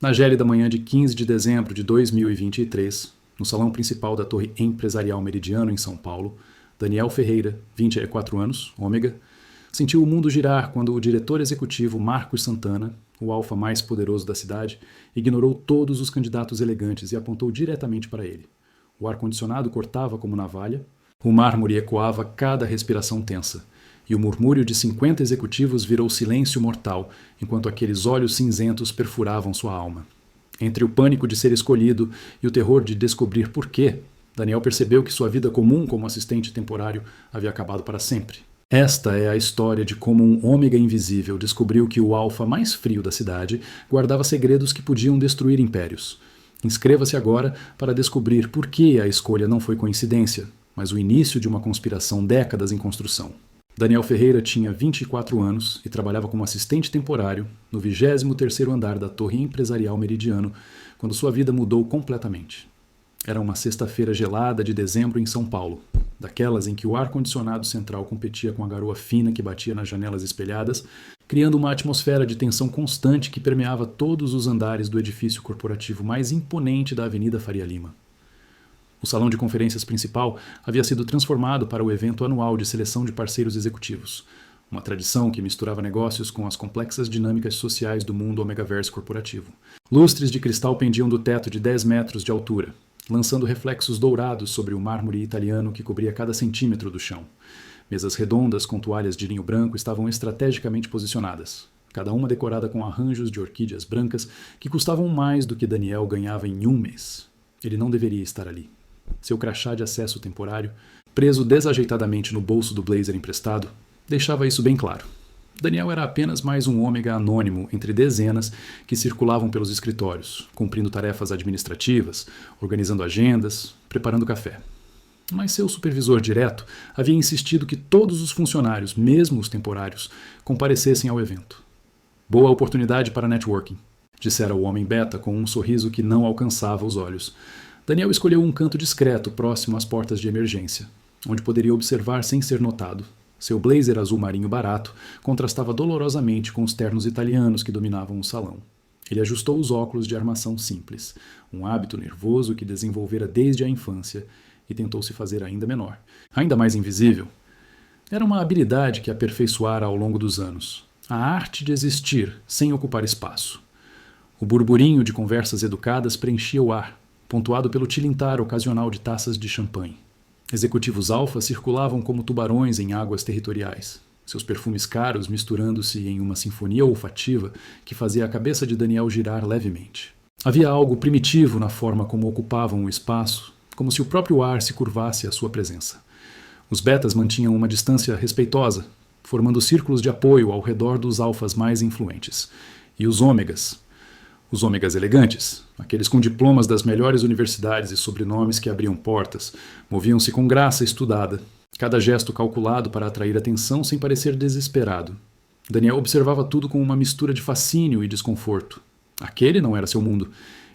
Na gélida manhã de 15 de dezembro de 2023, no salão principal da Torre Empresarial Meridiano, em São Paulo, Daniel Ferreira, 24 anos, ômega, sentiu o mundo girar quando o diretor executivo Marcos Santana, o alfa mais poderoso da cidade, ignorou todos os candidatos elegantes e apontou diretamente para ele. O ar-condicionado cortava como navalha, o mármore ecoava cada respiração tensa, e o murmúrio de 50 executivos virou silêncio mortal, enquanto aqueles olhos cinzentos perfuravam sua alma. Entre o pânico de ser escolhido e o terror de descobrir por quê, Daniel percebeu que sua vida comum como assistente temporário havia acabado para sempre. Esta é a história de como um ômega invisível descobriu que o alfa mais frio da cidade guardava segredos que podiam destruir impérios. Inscreva-se agora para descobrir por que a escolha não foi coincidência, mas o início de uma conspiração décadas em construção. Daniel Ferreira tinha 24 anos e trabalhava como assistente temporário no 23º andar da Torre Empresarial Meridiano, quando sua vida mudou completamente. Era uma sexta-feira gelada de dezembro em São Paulo, daquelas em que o ar-condicionado central competia com a garoa fina que batia nas janelas espelhadas, criando uma atmosfera de tensão constante que permeava todos os andares do edifício corporativo mais imponente da Avenida Faria Lima. O salão de conferências principal havia sido transformado para o evento anual de seleção de parceiros executivos, uma tradição que misturava negócios com as complexas dinâmicas sociais do mundo Omegaverse corporativo. Lustres de cristal pendiam do teto de 10 metros de altura, lançando reflexos dourados sobre o mármore italiano que cobria cada centímetro do chão. Mesas redondas com toalhas de linho branco estavam estrategicamente posicionadas, cada uma decorada com arranjos de orquídeas brancas que custavam mais do que Daniel ganhava em um mês. Ele não deveria estar ali. Seu crachá de acesso temporário, preso desajeitadamente no bolso do blazer emprestado, deixava isso bem claro. Daniel era apenas mais um ômega anônimo entre dezenas que circulavam pelos escritórios, cumprindo tarefas administrativas, organizando agendas, preparando café. Mas seu supervisor direto havia insistido que todos os funcionários, mesmo os temporários, comparecessem ao evento. Boa oportunidade para networking, dissera o homem beta com um sorriso que não alcançava os olhos. Daniel escolheu um canto discreto próximo às portas de emergência, onde poderia observar sem ser notado. Seu blazer azul marinho barato contrastava dolorosamente com os ternos italianos que dominavam o salão. Ele ajustou os óculos de armação simples, um hábito nervoso que desenvolvera desde a infância, e tentou se fazer ainda menor, ainda mais invisível. Era uma habilidade que aperfeiçoara ao longo dos anos, a arte de existir sem ocupar espaço. O burburinho de conversas educadas preenchia o ar, pontuado pelo tilintar ocasional de taças de champanhe. Executivos alfa circulavam como tubarões em águas territoriais, seus perfumes caros misturando-se em uma sinfonia olfativa que fazia a cabeça de Daniel girar levemente. Havia algo primitivo na forma como ocupavam o espaço, como se o próprio ar se curvasse à sua presença. Os betas mantinham uma distância respeitosa, formando círculos de apoio ao redor dos alfas mais influentes. E os ômegas elegantes, aqueles com diplomas das melhores universidades e sobrenomes que abriam portas, moviam-se com graça estudada, cada gesto calculado para atrair atenção sem parecer desesperado. Daniel observava tudo com uma mistura de fascínio e desconforto. Aquele não era seu mundo.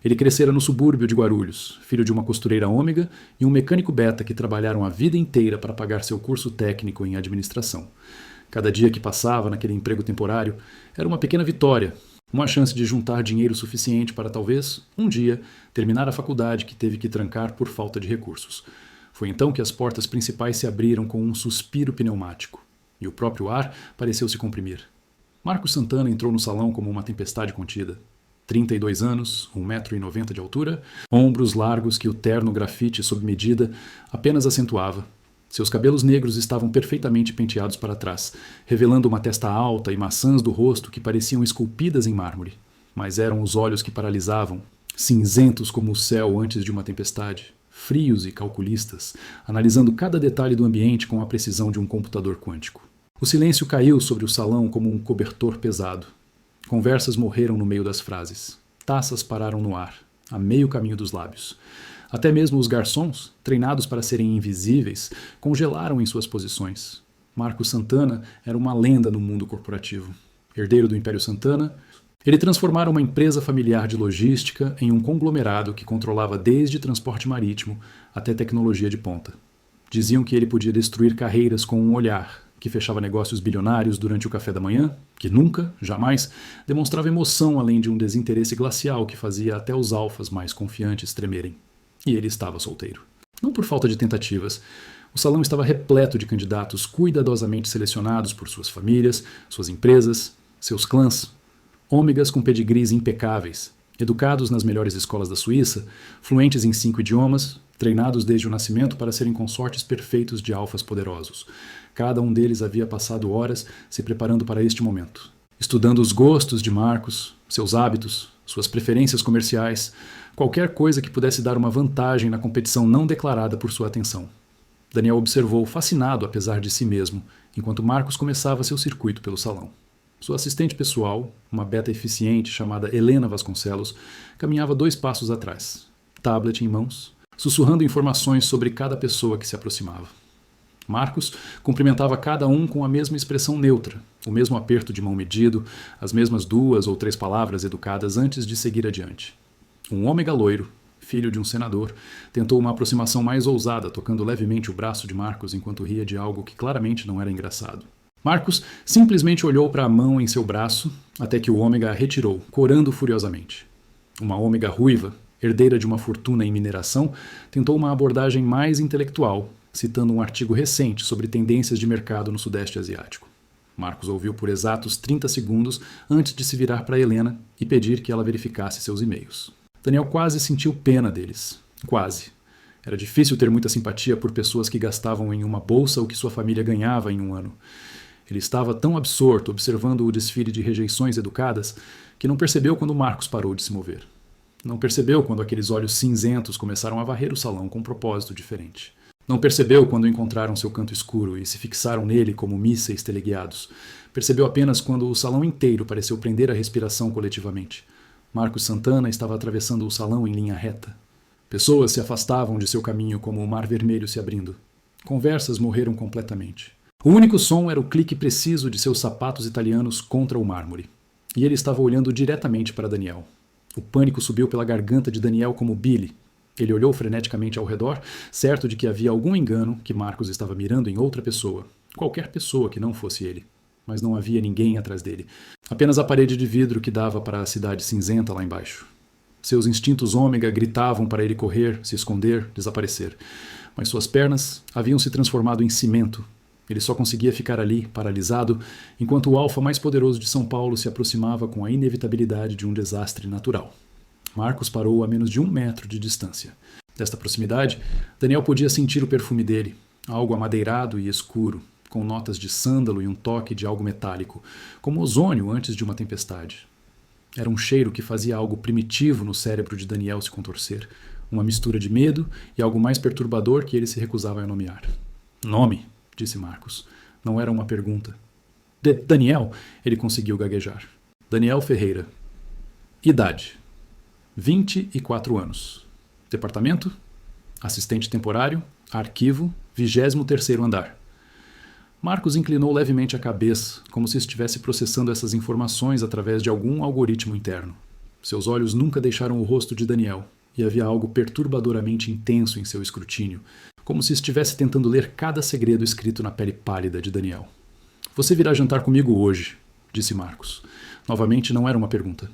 Ele crescera no subúrbio de Guarulhos, filho de uma costureira ômega e um mecânico beta que trabalharam a vida inteira para pagar seu curso técnico em administração. Cada dia que passava naquele emprego temporário era uma pequena vitória, uma chance de juntar dinheiro suficiente para talvez, um dia, terminar a faculdade que teve que trancar por falta de recursos. Foi então que as portas principais se abriram com um suspiro pneumático, e o próprio ar pareceu se comprimir. Marcos Santana entrou no salão como uma tempestade contida. 32 anos, 1,90 m de altura, ombros largos que o terno grafite sob medida apenas acentuava. Seus cabelos negros estavam perfeitamente penteados para trás, revelando uma testa alta e maçãs do rosto que pareciam esculpidas em mármore. Mas eram os olhos que paralisavam, cinzentos como o céu antes de uma tempestade, frios e calculistas, analisando cada detalhe do ambiente com a precisão de um computador quântico. O silêncio caiu sobre o salão como um cobertor pesado. Conversas morreram no meio das frases. Taças pararam no ar, a meio caminho dos lábios. Até mesmo os garçons, treinados para serem invisíveis, congelaram em suas posições. Marcos Santana era uma lenda no mundo corporativo. Herdeiro do Império Santana, ele transformara uma empresa familiar de logística em um conglomerado que controlava desde transporte marítimo até tecnologia de ponta. Diziam que ele podia destruir carreiras com um olhar, que fechava negócios bilionários durante o café da manhã, que nunca, jamais, demonstrava emoção além de um desinteresse glacial que fazia até os alfas mais confiantes tremerem. E ele estava solteiro. Não por falta de tentativas. O salão estava repleto de candidatos cuidadosamente selecionados por suas famílias, suas empresas, seus clãs. Ômegas com pedigrees impecáveis, educados nas melhores escolas da Suíça, fluentes em 5 idiomas, treinados desde o nascimento para serem consortes perfeitos de alfas poderosos. Cada um deles havia passado horas se preparando para este momento, estudando os gostos de Marcus, seus hábitos, suas preferências comerciais, qualquer coisa que pudesse dar uma vantagem na competição não declarada por sua atenção. Daniel observou, fascinado apesar de si mesmo, enquanto Marcus começava seu circuito pelo salão. Sua assistente pessoal, uma beta eficiente chamada Helena Vasconcelos, caminhava 2 passos atrás, tablet em mãos, sussurrando informações sobre cada pessoa que se aproximava. Marcus cumprimentava cada um com a mesma expressão neutra, o mesmo aperto de mão medido, as mesmas 2 ou 3 palavras educadas antes de seguir adiante. Um ômega loiro, filho de um senador, tentou uma aproximação mais ousada, tocando levemente o braço de Marcus enquanto ria de algo que claramente não era engraçado. Marcus simplesmente olhou para a mão em seu braço até que o ômega a retirou, corando furiosamente. Uma ômega ruiva, herdeira de uma fortuna em mineração, tentou uma abordagem mais intelectual, citando um artigo recente sobre tendências de mercado no Sudeste Asiático. Marcus ouviu por exatos 30 segundos antes de se virar para Helena e pedir que ela verificasse seus e-mails. Daniel quase sentiu pena deles. Quase. Era difícil ter muita simpatia por pessoas que gastavam em uma bolsa o que sua família ganhava em um ano. Ele estava tão absorto observando o desfile de rejeições educadas que não percebeu quando Marcus parou de se mover. Não percebeu quando aqueles olhos cinzentos começaram a varrer o salão com um propósito diferente. Não percebeu quando encontraram seu canto escuro e se fixaram nele como mísseis teleguiados. Percebeu apenas quando o salão inteiro pareceu prender a respiração coletivamente. Marcus Santana estava atravessando o salão em linha reta. Pessoas se afastavam de seu caminho como o mar vermelho se abrindo. Conversas morreram completamente. O único som era o clique preciso de seus sapatos italianos contra o mármore. E ele estava olhando diretamente para Daniel. O pânico subiu pela garganta de Daniel como Billy. Ele olhou freneticamente ao redor, certo de que havia algum engano, que Marcus estava mirando em outra pessoa. Qualquer pessoa que não fosse ele. Mas não havia ninguém atrás dele. Apenas a parede de vidro que dava para a cidade cinzenta lá embaixo. Seus instintos ômega gritavam para ele correr, se esconder, desaparecer. Mas suas pernas haviam se transformado em cimento. Ele só conseguia ficar ali, paralisado, enquanto o alfa mais poderoso de São Paulo se aproximava com a inevitabilidade de um desastre natural. Marcus parou a menos de 1 metro de distância. Desta proximidade, Daniel podia sentir o perfume dele, algo amadeirado e escuro, com notas de sândalo e um toque de algo metálico, como ozônio antes de uma tempestade. Era um cheiro que fazia algo primitivo no cérebro de Daniel se contorcer, uma mistura de medo e algo mais perturbador que ele se recusava a nomear. Nome, disse Marcus. Não era uma pergunta. Daniel, ele conseguiu gaguejar. Daniel Ferreira. Idade. 24 anos. Departamento? Assistente temporário. Arquivo. 23º andar. Marcus inclinou levemente a cabeça, como se estivesse processando essas informações através de algum algoritmo interno. Seus olhos nunca deixaram o rosto de Daniel, e havia algo perturbadoramente intenso em seu escrutínio, como se estivesse tentando ler cada segredo escrito na pele pálida de Daniel. Você virá jantar comigo hoje, disse Marcus. Novamente não era uma pergunta.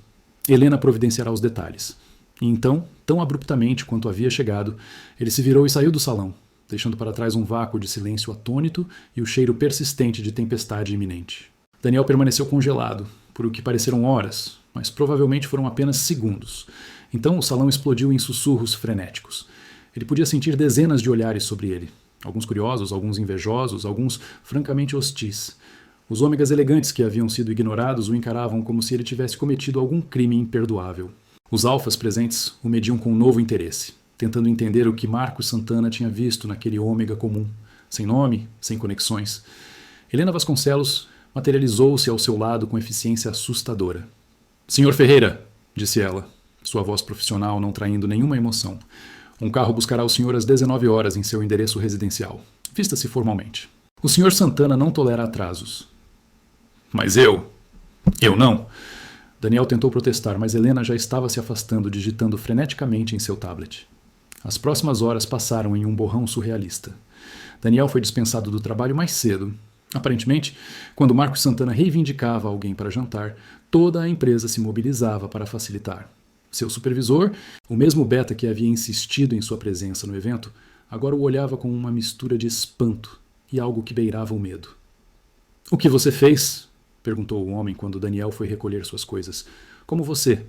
Helena providenciará os detalhes. E então, tão abruptamente quanto havia chegado, ele se virou e saiu do salão, deixando para trás um vácuo de silêncio atônito e o cheiro persistente de tempestade iminente. Daniel permaneceu congelado, por o que pareceram horas, mas provavelmente foram apenas segundos. Então o salão explodiu em sussurros frenéticos. Ele podia sentir dezenas de olhares sobre ele. Alguns curiosos, alguns invejosos, alguns francamente hostis. Os ômegas elegantes que haviam sido ignorados o encaravam como se ele tivesse cometido algum crime imperdoável. Os alfas presentes o mediam com um novo interesse, tentando entender o que Marcus Santana tinha visto naquele ômega comum, sem nome, sem conexões. Helena Vasconcelos materializou-se ao seu lado com eficiência assustadora. Senhor Ferreira, disse ela, sua voz profissional não traindo nenhuma emoção. Um carro buscará o senhor às 19 horas em seu endereço residencial. Vista-se formalmente. O senhor Santana não tolera atrasos. Mas eu não. Daniel tentou protestar, mas Helena já estava se afastando, digitando freneticamente em seu tablet. As próximas horas passaram em um borrão surrealista. Daniel foi dispensado do trabalho mais cedo. Aparentemente, quando Marcos Santana reivindicava alguém para jantar, toda a empresa se mobilizava para facilitar. Seu supervisor, o mesmo beta que havia insistido em sua presença no evento, agora o olhava com uma mistura de espanto e algo que beirava o medo. "O que você fez?" perguntou o homem quando Daniel foi recolher suas coisas. "Como você?"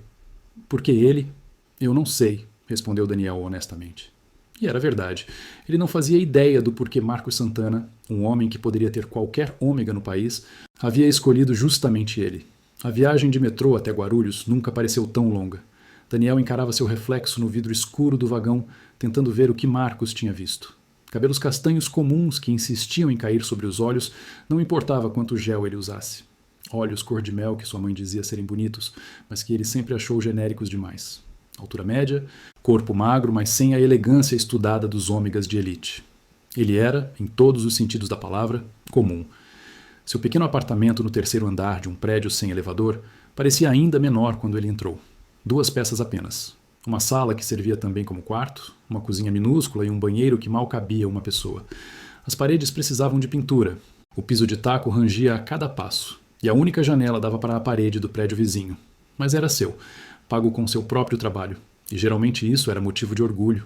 "Porque ele?" "Eu não sei", respondeu Daniel honestamente. E era verdade. Ele não fazia ideia do porquê Marcos Santana, um homem que poderia ter qualquer ômega no país, havia escolhido justamente ele. A viagem de metrô até Guarulhos nunca pareceu tão longa. Daniel encarava seu reflexo no vidro escuro do vagão, tentando ver o que Marcos tinha visto. Cabelos castanhos comuns que insistiam em cair sobre os olhos, não importava quanto gel ele usasse. Olhos cor de mel que sua mãe dizia serem bonitos, mas que ele sempre achou genéricos demais. Altura média, corpo magro, mas sem a elegância estudada dos ômegas de elite. Ele era, em todos os sentidos da palavra, comum. Seu pequeno apartamento no terceiro andar de um prédio sem elevador parecia ainda menor quando ele entrou. 2 peças apenas. Uma sala que servia também como quarto, uma cozinha minúscula e um banheiro que mal cabia uma pessoa. As paredes precisavam de pintura. O piso de taco rangia a cada passo, e a única janela dava para a parede do prédio vizinho. Mas era seu, pago com seu próprio trabalho, e geralmente isso era motivo de orgulho.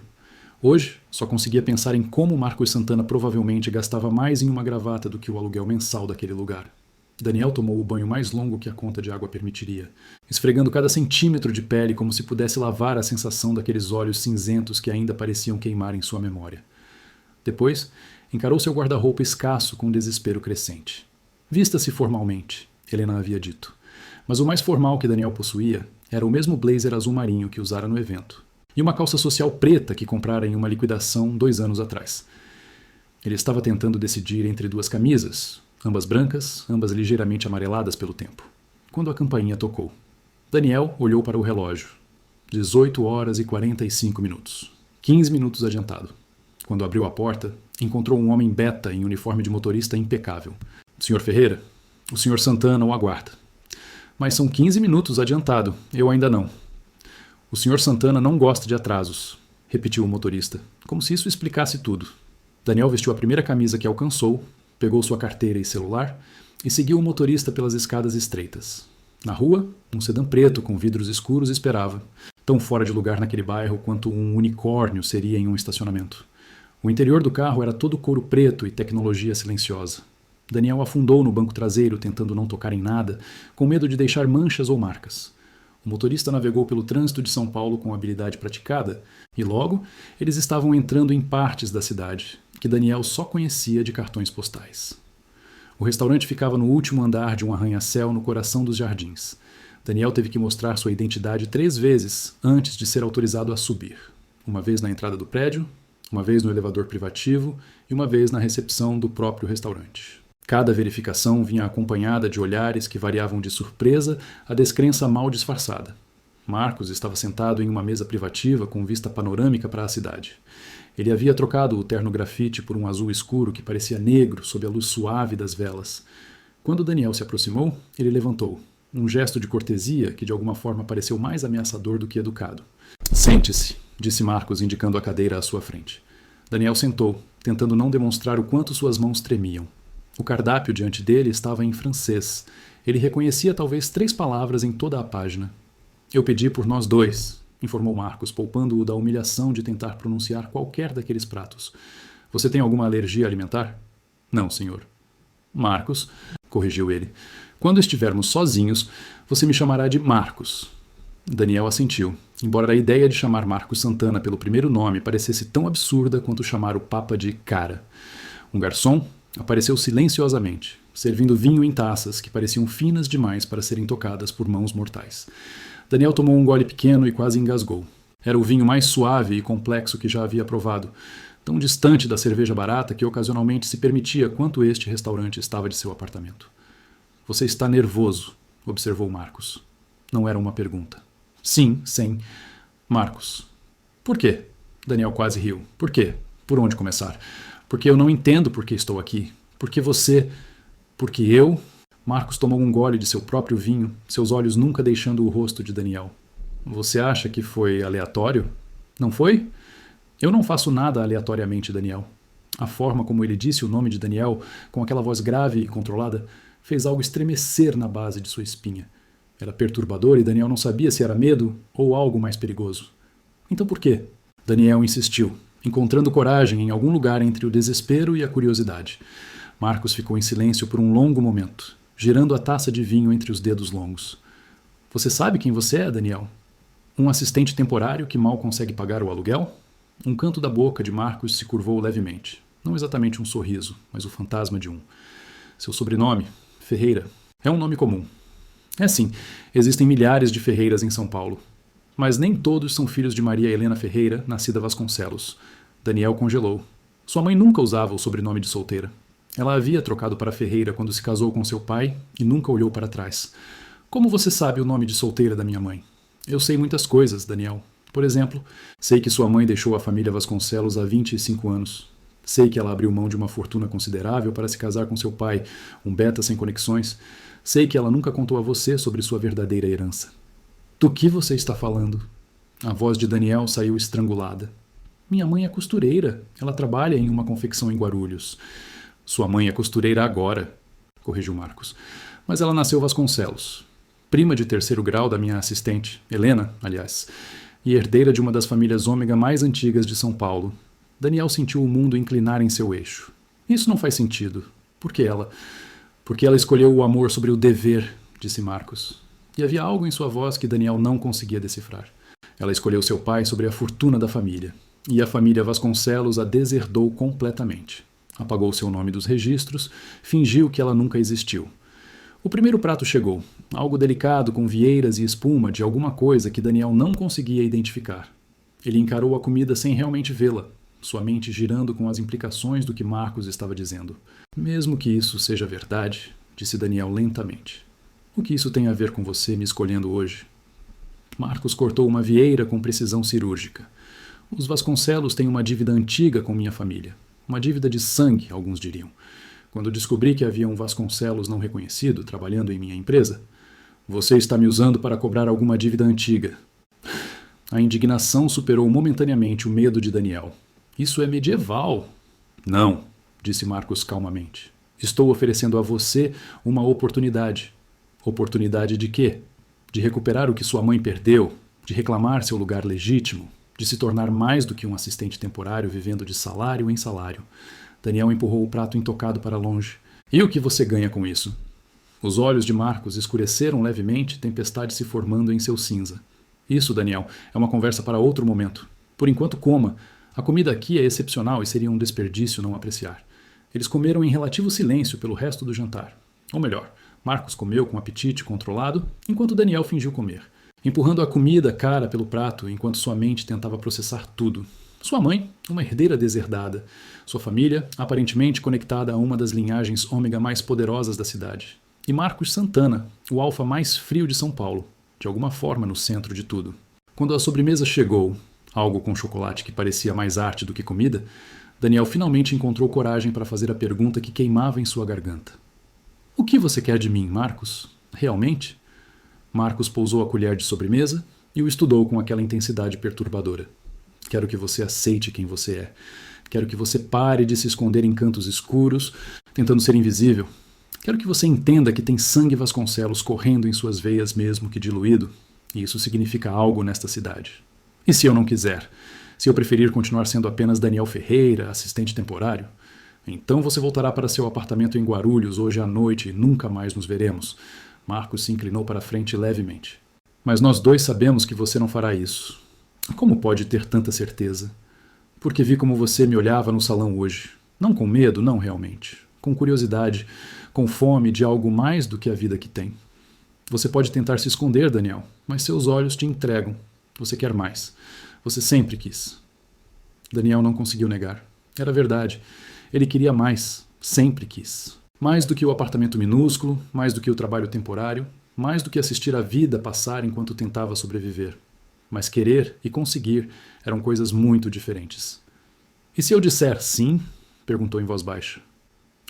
Hoje, só conseguia pensar em como Marcos Santana provavelmente gastava mais em uma gravata do que o aluguel mensal daquele lugar. Daniel tomou o banho mais longo que a conta de água permitiria, esfregando cada centímetro de pele como se pudesse lavar a sensação daqueles olhos cinzentos que ainda pareciam queimar em sua memória. Depois, encarou seu guarda-roupa escasso com desespero crescente. "Vista-se formalmente", Helena havia dito. Mas o mais formal que Daniel possuía era o mesmo blazer azul marinho que usara no evento, e uma calça social preta que comprara em uma liquidação 2 anos atrás. Ele estava tentando decidir entre 2 camisas, ambas brancas, ambas ligeiramente amareladas pelo tempo, quando a campainha tocou. Daniel olhou para o relógio. 18h45. 15 minutos adiantado. Quando abriu a porta, encontrou um homem beta em uniforme de motorista impecável. "Sr. Ferreira, o Sr. Santana o aguarda." "Mas são 15 minutos adiantado, eu ainda não." "O Sr. Santana não gosta de atrasos", repetiu o motorista, como se isso explicasse tudo. Daniel vestiu a primeira camisa que alcançou, pegou sua carteira e celular e seguiu o motorista pelas escadas estreitas. Na rua, um sedã preto com vidros escuros esperava, tão fora de lugar naquele bairro quanto um unicórnio seria em um estacionamento. O interior do carro era todo couro preto e tecnologia silenciosa. Daniel afundou no banco traseiro, tentando não tocar em nada, com medo de deixar manchas ou marcas. O motorista navegou pelo trânsito de São Paulo com habilidade praticada, e logo eles estavam entrando em partes da cidade, que Daniel só conhecia de cartões postais. O restaurante ficava no último andar de um arranha-céu no coração dos jardins. Daniel teve que mostrar sua identidade 3 vezes antes de ser autorizado a subir. Uma vez na entrada do prédio, uma vez no elevador privativo e uma vez na recepção do próprio restaurante. Cada verificação vinha acompanhada de olhares que variavam de surpresa a descrença mal disfarçada. Marcos estava sentado em uma mesa privativa com vista panorâmica para a cidade. Ele havia trocado o terno grafite por um azul escuro que parecia negro sob a luz suave das velas. Quando Daniel se aproximou, ele levantou, um gesto de cortesia que de alguma forma pareceu mais ameaçador do que educado. "Sente-se", disse Marcos, indicando a cadeira à sua frente. Daniel sentou, tentando não demonstrar o quanto suas mãos tremiam. O cardápio diante dele estava em francês. Ele reconhecia talvez 3 palavras em toda a página. "Eu pedi por nós 2, informou Marcos, poupando-o da humilhação de tentar pronunciar qualquer daqueles pratos. "Você tem alguma alergia alimentar?" "Não, senhor." "Marcos", corrigiu ele. "Quando estivermos sozinhos, você me chamará de Marcos." Daniel assentiu, embora a ideia de chamar Marcos Santana pelo primeiro nome parecesse tão absurda quanto chamar o Papa de cara. Um garçom apareceu silenciosamente, servindo vinho em taças que pareciam finas demais para serem tocadas por mãos mortais. Daniel tomou um gole pequeno e quase engasgou. Era o vinho mais suave e complexo que já havia provado, tão distante da cerveja barata que ocasionalmente se permitia quanto este restaurante estava de seu apartamento. "Você está nervoso", observou Marcos. Não era uma pergunta. "Sim, sim." "Marcos." "Por quê?" Daniel quase riu. "Por quê? Por onde começar? Porque eu não entendo por que estou aqui. Porque você... Porque eu... Marcos tomou um gole de seu próprio vinho, seus olhos nunca deixando o rosto de Daniel. "Você acha que foi aleatório?" "Não foi? Eu não faço nada aleatoriamente, Daniel." A forma como ele disse o nome de Daniel, com aquela voz grave e controlada, fez algo estremecer na base de sua espinha. Era perturbador e Daniel não sabia se era medo ou algo mais perigoso. Então por quê? Daniel insistiu, encontrando coragem em algum lugar entre o desespero e a curiosidade. Marcos ficou em silêncio por um longo momento, girando a taça de vinho entre os dedos longos. Você sabe quem você é, Daniel? Um assistente temporário que mal consegue pagar o aluguel? Um canto da boca de Marcos se curvou levemente. Não exatamente um sorriso, mas o fantasma de um. Seu sobrenome, Ferreira, é um nome comum. É sim, existem milhares de Ferreiras em São Paulo. Mas nem todos são filhos de Maria Helena Ferreira, nascida Vasconcelos. Daniel congelou. Sua mãe nunca usava o sobrenome de solteira. Ela havia trocado para Ferreira quando se casou com seu pai e nunca olhou para trás. Como você sabe o nome de solteira da minha mãe? Eu sei muitas coisas, Daniel. Por exemplo, sei que sua mãe deixou a família Vasconcelos há 25 anos. Sei que ela abriu mão de uma fortuna considerável para se casar com seu pai, um beta sem conexões. Sei que ela nunca contou a você sobre sua verdadeira herança. Do que você está falando? A voz de Daniel saiu estrangulada. Minha mãe é costureira. Ela trabalha em uma confecção em Guarulhos. Sua mãe é costureira agora, corrigiu Marcos. Mas ela nasceu Vasconcelos. Prima de terceiro grau da minha assistente, Helena, aliás, e herdeira de uma das famílias ômega mais antigas de São Paulo. Daniel sentiu o mundo inclinar em seu eixo. Isso não faz sentido. Por que ela? Porque ela escolheu o amor sobre o dever, disse Marcos. E havia algo em sua voz que Daniel não conseguia decifrar. Ela escolheu seu pai sobre a fortuna da família. E a família Vasconcelos a deserdou completamente. Apagou seu nome dos registros, fingiu que ela nunca existiu. O primeiro prato chegou, algo delicado com vieiras e espuma de alguma coisa que Daniel não conseguia identificar. Ele encarou a comida sem realmente vê-la, sua mente girando com as implicações do que Marcos estava dizendo. Mesmo que isso seja verdade, disse Daniel lentamente. O que isso tem a ver com você me escolhendo hoje? Marcos cortou uma vieira com precisão cirúrgica. Os Vasconcelos têm uma dívida antiga com minha família. Uma dívida de sangue, alguns diriam. Quando descobri que havia um Vasconcelos não reconhecido trabalhando em minha empresa, você está me usando para cobrar alguma dívida antiga. A indignação superou momentaneamente o medo de Daniel. Isso é medieval. Não, disse Marcos calmamente. Estou oferecendo a você uma oportunidade. Oportunidade de quê? De recuperar o que sua mãe perdeu, de reclamar seu lugar legítimo, de se tornar mais do que um assistente temporário vivendo de salário em salário. Daniel empurrou o prato intocado para longe. E o que você ganha com isso? Os olhos de Marcos escureceram levemente, tempestade se formando em seu cinza. Isso, Daniel, é uma conversa para outro momento. Por enquanto, coma. A comida aqui é excepcional e seria um desperdício não apreciar. Eles comeram em relativo silêncio pelo resto do jantar. Ou melhor, Marcos comeu com apetite controlado, enquanto Daniel fingiu comer, empurrando a comida cara pelo prato enquanto sua mente tentava processar tudo. Sua mãe, uma herdeira deserdada. Sua família, aparentemente conectada a uma das linhagens ômega mais poderosas da cidade. E Marcos Santana, o alfa mais frio de São Paulo, de alguma forma no centro de tudo. Quando a sobremesa chegou, algo com chocolate que parecia mais arte do que comida, Daniel finalmente encontrou coragem para fazer a pergunta que queimava em sua garganta. O que você quer de mim, Marcos? Realmente? Marcos pousou a colher de sobremesa e o estudou com aquela intensidade perturbadora. Quero que você aceite quem você é. Quero que você pare de se esconder em cantos escuros, tentando ser invisível. Quero que você entenda que tem sangue Vasconcelos correndo em suas veias mesmo que diluído, e isso significa algo nesta cidade. E se eu não quiser? Se eu preferir continuar sendo apenas Daniel Ferreira, assistente temporário? Então você voltará para seu apartamento em Guarulhos hoje à noite e nunca mais nos veremos. Marcos se inclinou para a frente levemente. Mas nós dois sabemos que você não fará isso. Como pode ter tanta certeza? Porque vi como você me olhava no salão hoje. Não com medo, não realmente. Com curiosidade, com fome de algo mais do que a vida que tem. Você pode tentar se esconder, Daniel, mas seus olhos te entregam. Você quer mais. Você sempre quis. Daniel não conseguiu negar. Era verdade. Ele queria mais. Sempre quis. Mais do que o apartamento minúsculo, mais do que o trabalho temporário, mais do que assistir a vida passar enquanto tentava sobreviver. Mas querer e conseguir eram coisas muito diferentes. E se eu disser sim? Perguntou em voz baixa.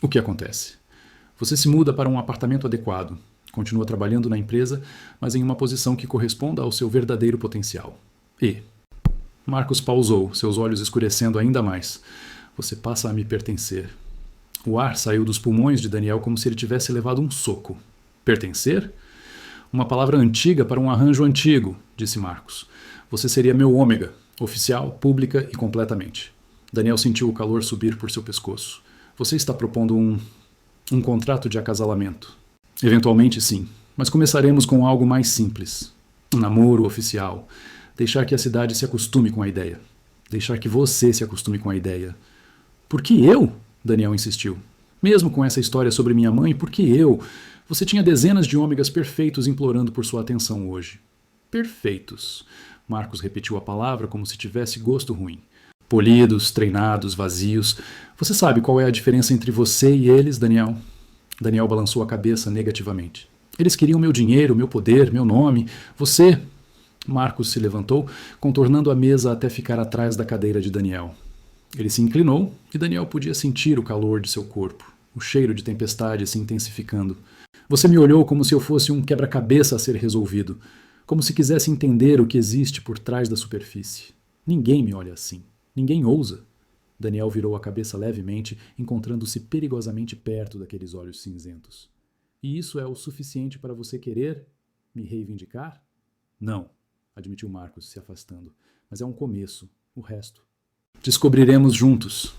O que acontece? Você se muda para um apartamento adequado, continua trabalhando na empresa, mas em uma posição que corresponda ao seu verdadeiro potencial. E Marcos pausou, seus olhos escurecendo ainda mais. Você passa a me pertencer. O ar saiu dos pulmões de Daniel como se ele tivesse levado um soco. Pertencer? Uma palavra antiga para um arranjo antigo, disse Marcos. Você seria meu ômega, oficial, pública e completamente. Daniel sentiu o calor subir por seu pescoço. Você está propondo um contrato de acasalamento. Eventualmente sim, mas começaremos com algo mais simples. Um namoro oficial. Deixar que a cidade se acostume com a ideia. Deixar que você se acostume com a ideia. Por que eu? Daniel insistiu. Mesmo com essa história sobre minha mãe, por que eu? Você tinha dezenas de ômegas perfeitos implorando por sua atenção hoje. Perfeitos. Marcos repetiu a palavra como se tivesse gosto ruim. Polidos, treinados, vazios. Você sabe qual é a diferença entre você e eles, Daniel? Daniel balançou a cabeça negativamente. Eles queriam meu dinheiro, meu poder, meu nome. Você... Marcos se levantou, contornando a mesa até ficar atrás da cadeira de Daniel. Ele se inclinou e Daniel podia sentir o calor de seu corpo, o cheiro de tempestade se intensificando. Você me olhou como se eu fosse um quebra-cabeça a ser resolvido, como se quisesse entender o que existe por trás da superfície. Ninguém me olha assim. Ninguém ousa. Daniel virou a cabeça levemente, encontrando-se perigosamente perto daqueles olhos cinzentos. E isso é o suficiente para você querer me reivindicar? Não, admitiu Marcos, se afastando. Mas é um começo. O resto. Descobriremos juntos.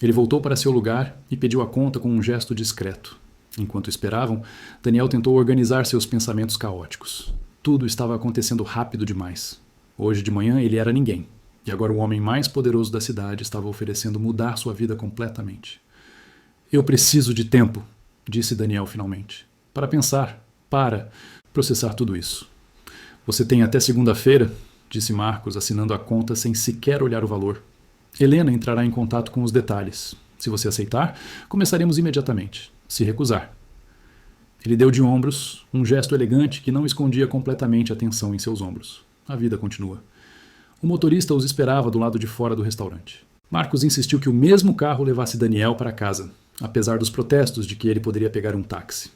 Ele voltou para seu lugar e pediu a conta com um gesto discreto. Enquanto esperavam, Daniel tentou organizar seus pensamentos caóticos. Tudo estava acontecendo rápido demais. Hoje de manhã ele era ninguém. E agora o homem mais poderoso da cidade estava oferecendo mudar sua vida completamente. Eu preciso de tempo, disse Daniel finalmente. Para pensar, para processar tudo isso. Você tem até segunda-feira, disse Marcos, assinando a conta sem sequer olhar o valor. Helena entrará em contato com os detalhes. Se você aceitar, começaremos imediatamente. Se recusar. Ele deu de ombros, um gesto elegante que não escondia completamente a tensão em seus ombros. A vida continua. O motorista os esperava do lado de fora do restaurante. Marcos insistiu que o mesmo carro levasse Daniel para casa, apesar dos protestos de que ele poderia pegar um táxi.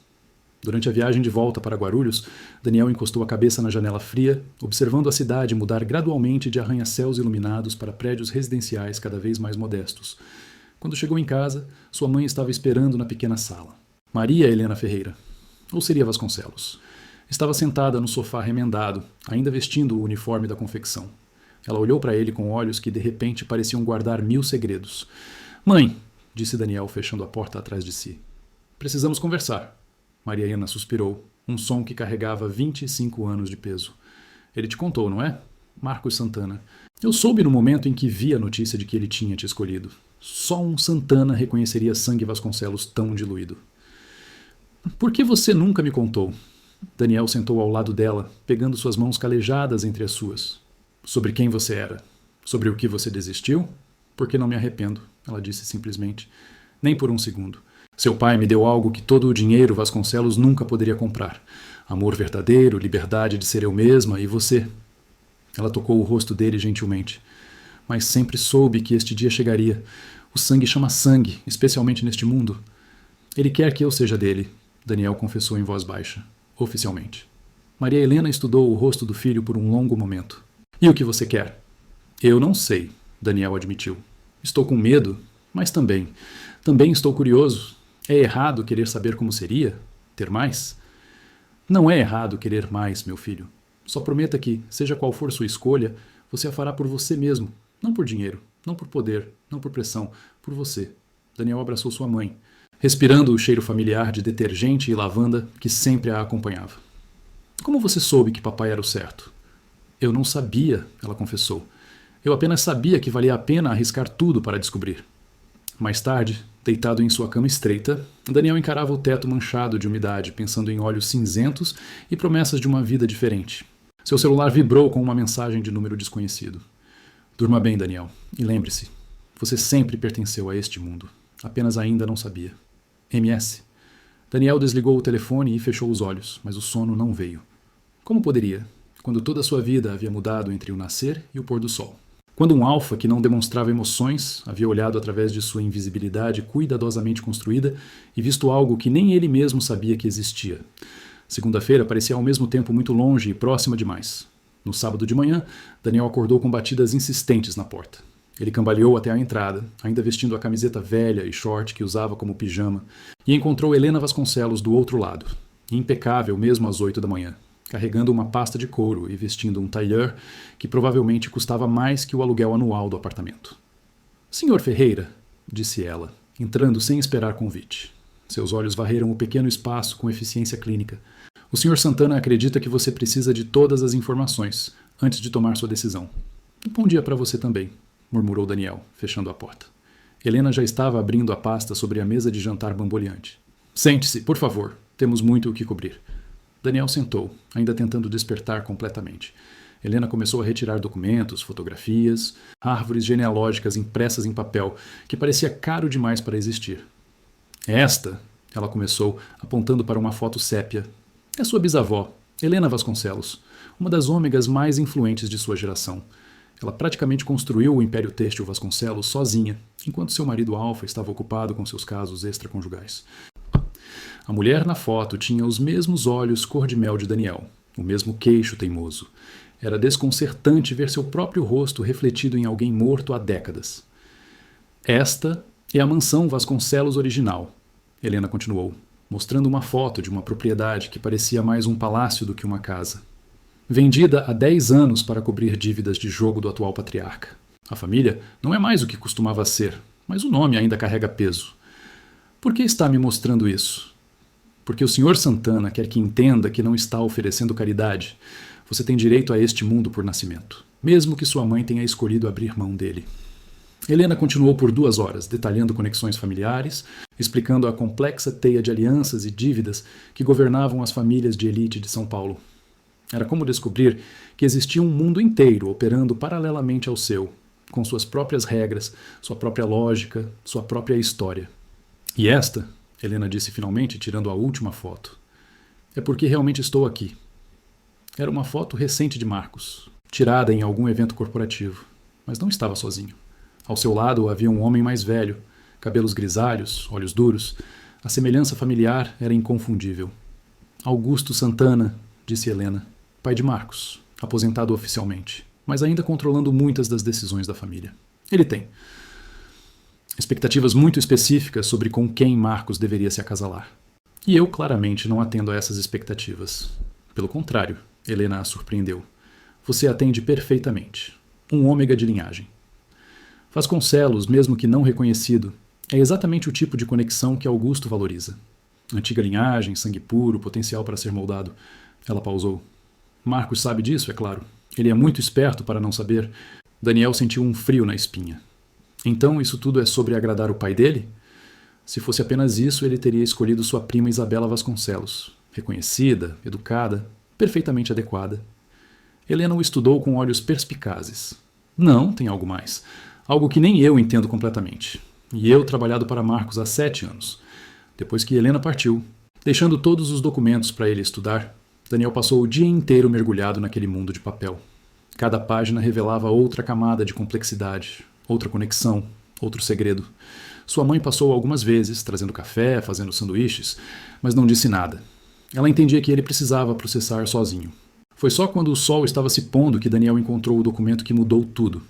Durante a viagem de volta para Guarulhos, Daniel encostou a cabeça na janela fria, observando a cidade mudar gradualmente de arranha-céus iluminados para prédios residenciais cada vez mais modestos. Quando chegou em casa, sua mãe estava esperando na pequena sala. Maria Helena Ferreira. Ou seria Vasconcelos. Estava sentada no sofá remendado, ainda vestindo o uniforme da confecção. Ela olhou para ele com olhos que de repente pareciam guardar 1000 segredos. Mãe, disse Daniel, fechando a porta atrás de si. Precisamos conversar. Maria Helena suspirou, um som que carregava 25 anos de peso. Ele te contou, não é? Marcos Santana. Eu soube no momento em que vi a notícia de que ele tinha te escolhido. Só um Santana reconheceria sangue Vasconcelos tão diluído. Por que você nunca me contou? Daniel sentou ao lado dela, pegando suas mãos calejadas entre as suas. Sobre quem você era? Sobre o que você desistiu? Porque não me arrependo, ela disse simplesmente. Nem por um segundo. Seu pai me deu algo que todo o dinheiro Vasconcelos nunca poderia comprar. Amor verdadeiro, liberdade de ser eu mesma e você. Ela tocou o rosto dele gentilmente. Mas sempre soube que este dia chegaria. O sangue chama sangue, especialmente neste mundo. Ele quer que eu seja dele, Daniel confessou em voz baixa, oficialmente. Maria Helena estudou o rosto do filho por um longo momento. E o que você quer? Eu não sei, Daniel admitiu. Estou com medo, mas também estou curioso. É errado querer saber como seria? Ter mais? Não é errado querer mais, meu filho. Só prometa que, seja qual for sua escolha, você a fará por você mesmo. Não por dinheiro, não por poder, não por pressão, por você. Daniel abraçou sua mãe, respirando o cheiro familiar de detergente e lavanda que sempre a acompanhava. Como você soube que papai era o certo? Eu não sabia, ela confessou. Eu apenas sabia que valia a pena arriscar tudo para descobrir. Mais tarde, deitado em sua cama estreita, Daniel encarava o teto manchado de umidade, pensando em olhos cinzentos e promessas de uma vida diferente. Seu celular vibrou com uma mensagem de número desconhecido. Durma bem, Daniel, e lembre-se, você sempre pertenceu a este mundo, apenas ainda não sabia. MS. Daniel desligou o telefone e fechou os olhos, mas o sono não veio. Como poderia, quando toda a sua vida havia mudado entre o nascer e o pôr do sol? Quando um alfa que não demonstrava emoções havia olhado através de sua invisibilidade cuidadosamente construída e visto algo que nem ele mesmo sabia que existia. Segunda-feira parecia ao mesmo tempo muito longe e próxima demais. No sábado de manhã, Daniel acordou com batidas insistentes na porta. Ele cambaleou até a entrada, ainda vestindo a camiseta velha e short que usava como pijama, e encontrou Helena Vasconcelos do outro lado, impecável mesmo às 8 da manhã, carregando uma pasta de couro e vestindo um tailleur que provavelmente custava mais que o aluguel anual do apartamento. "Senhor Ferreira", disse ela, entrando sem esperar convite. Seus olhos varreram o pequeno espaço com eficiência clínica. "O Sr. Santana acredita que você precisa de todas as informações antes de tomar sua decisão. Bom dia para você também", murmurou Daniel, fechando a porta. Helena já estava abrindo a pasta sobre a mesa de jantar bamboleante. "Sente-se, por favor. Temos muito o que cobrir." Daniel sentou, ainda tentando despertar completamente. Helena começou a retirar documentos, fotografias, árvores genealógicas impressas em papel, que parecia caro demais para existir. "Esta", ela começou, apontando para uma foto sépia, "é sua bisavó, Helena Vasconcelos, uma das ômegas mais influentes de sua geração. Ela praticamente construiu o Império Têxtil Vasconcelos sozinha, enquanto seu marido Alfa estava ocupado com seus casos extraconjugais." A mulher na foto tinha os mesmos olhos cor-de-mel de Daniel, o mesmo queixo teimoso. Era desconcertante ver seu próprio rosto refletido em alguém morto há décadas. "Esta é a mansão Vasconcelos original", Helena continuou, mostrando uma foto de uma propriedade que parecia mais um palácio do que uma casa. "Vendida há 10 anos para cobrir dívidas de jogo do atual patriarca. A família não é mais o que costumava ser, mas o nome ainda carrega peso. Por que está me mostrando isso? Porque o Sr. Santana quer que entenda que não está oferecendo caridade. Você tem direito a este mundo por nascimento, mesmo que sua mãe tenha escolhido abrir mão dele." Helena continuou por 2 horas, detalhando conexões familiares, explicando a complexa teia de alianças e dívidas que governavam as famílias de elite de São Paulo. Era como descobrir que existia um mundo inteiro operando paralelamente ao seu, com suas próprias regras, sua própria lógica, sua própria história. "E esta", Helena disse finalmente, tirando a última foto, "é porque realmente estou aqui." Era uma foto recente de Marcos, tirada em algum evento corporativo, mas não estava sozinho. Ao seu lado havia um homem mais velho, cabelos grisalhos, olhos duros. A semelhança familiar era inconfundível. "Augusto Santana", disse Helena, "pai de Marcos, aposentado oficialmente, mas ainda controlando muitas das decisões da família. Ele tem expectativas muito específicas sobre com quem Marcos deveria se acasalar. E eu claramente não atendo a essas expectativas. Pelo contrário", Helena a surpreendeu, "você atende perfeitamente. Um ômega de linhagem. Vasconcelos, mesmo que não reconhecido, é exatamente o tipo de conexão que Augusto valoriza. Antiga linhagem, sangue puro, potencial para ser moldado." Ela pausou. "Marcos sabe disso, é claro. Ele é muito esperto para não saber." Daniel sentiu um frio na espinha. "Então isso tudo é sobre agradar o pai dele? Se fosse apenas isso, ele teria escolhido sua prima Isabela Vasconcelos. Reconhecida, educada, perfeitamente adequada." Helena o estudou com olhos perspicazes. "Não, tem algo mais. Algo que nem eu entendo completamente. E eu trabalhado para Marcos há 7 anos. Depois que Helena partiu, deixando todos os documentos para ele estudar, Daniel passou o dia inteiro mergulhado naquele mundo de papel. Cada página revelava outra camada de complexidade, outra conexão, outro segredo. Sua mãe passou algumas vezes, trazendo café, fazendo sanduíches, mas não disse nada. Ela entendia que ele precisava processar sozinho. Foi só quando o sol estava se pondo que Daniel encontrou o documento que mudou tudo.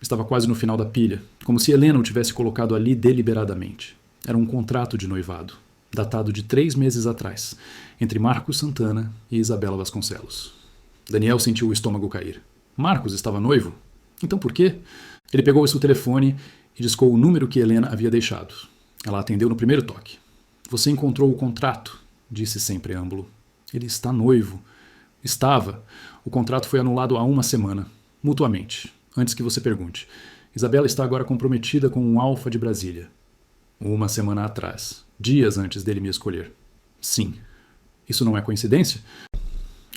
Estava quase no final da pilha, como se Helena o tivesse colocado ali deliberadamente. Era um contrato de noivado, datado de 3 meses atrás, entre Marcos Santana e Isabela Vasconcelos. Daniel sentiu o estômago cair. Marcos estava noivo? Então por quê? Ele pegou seu telefone e discou o número que Helena havia deixado. Ela atendeu no primeiro toque. "Você encontrou o contrato", disse sem preâmbulo. "Ele está noivo." "Estava. O contrato foi anulado há 1 semana, mutuamente. Antes que você pergunte. Isabela está agora comprometida com um Alfa de Brasília." 1 semana atrás, dias antes dele me escolher. "Sim." "Isso não é coincidência?"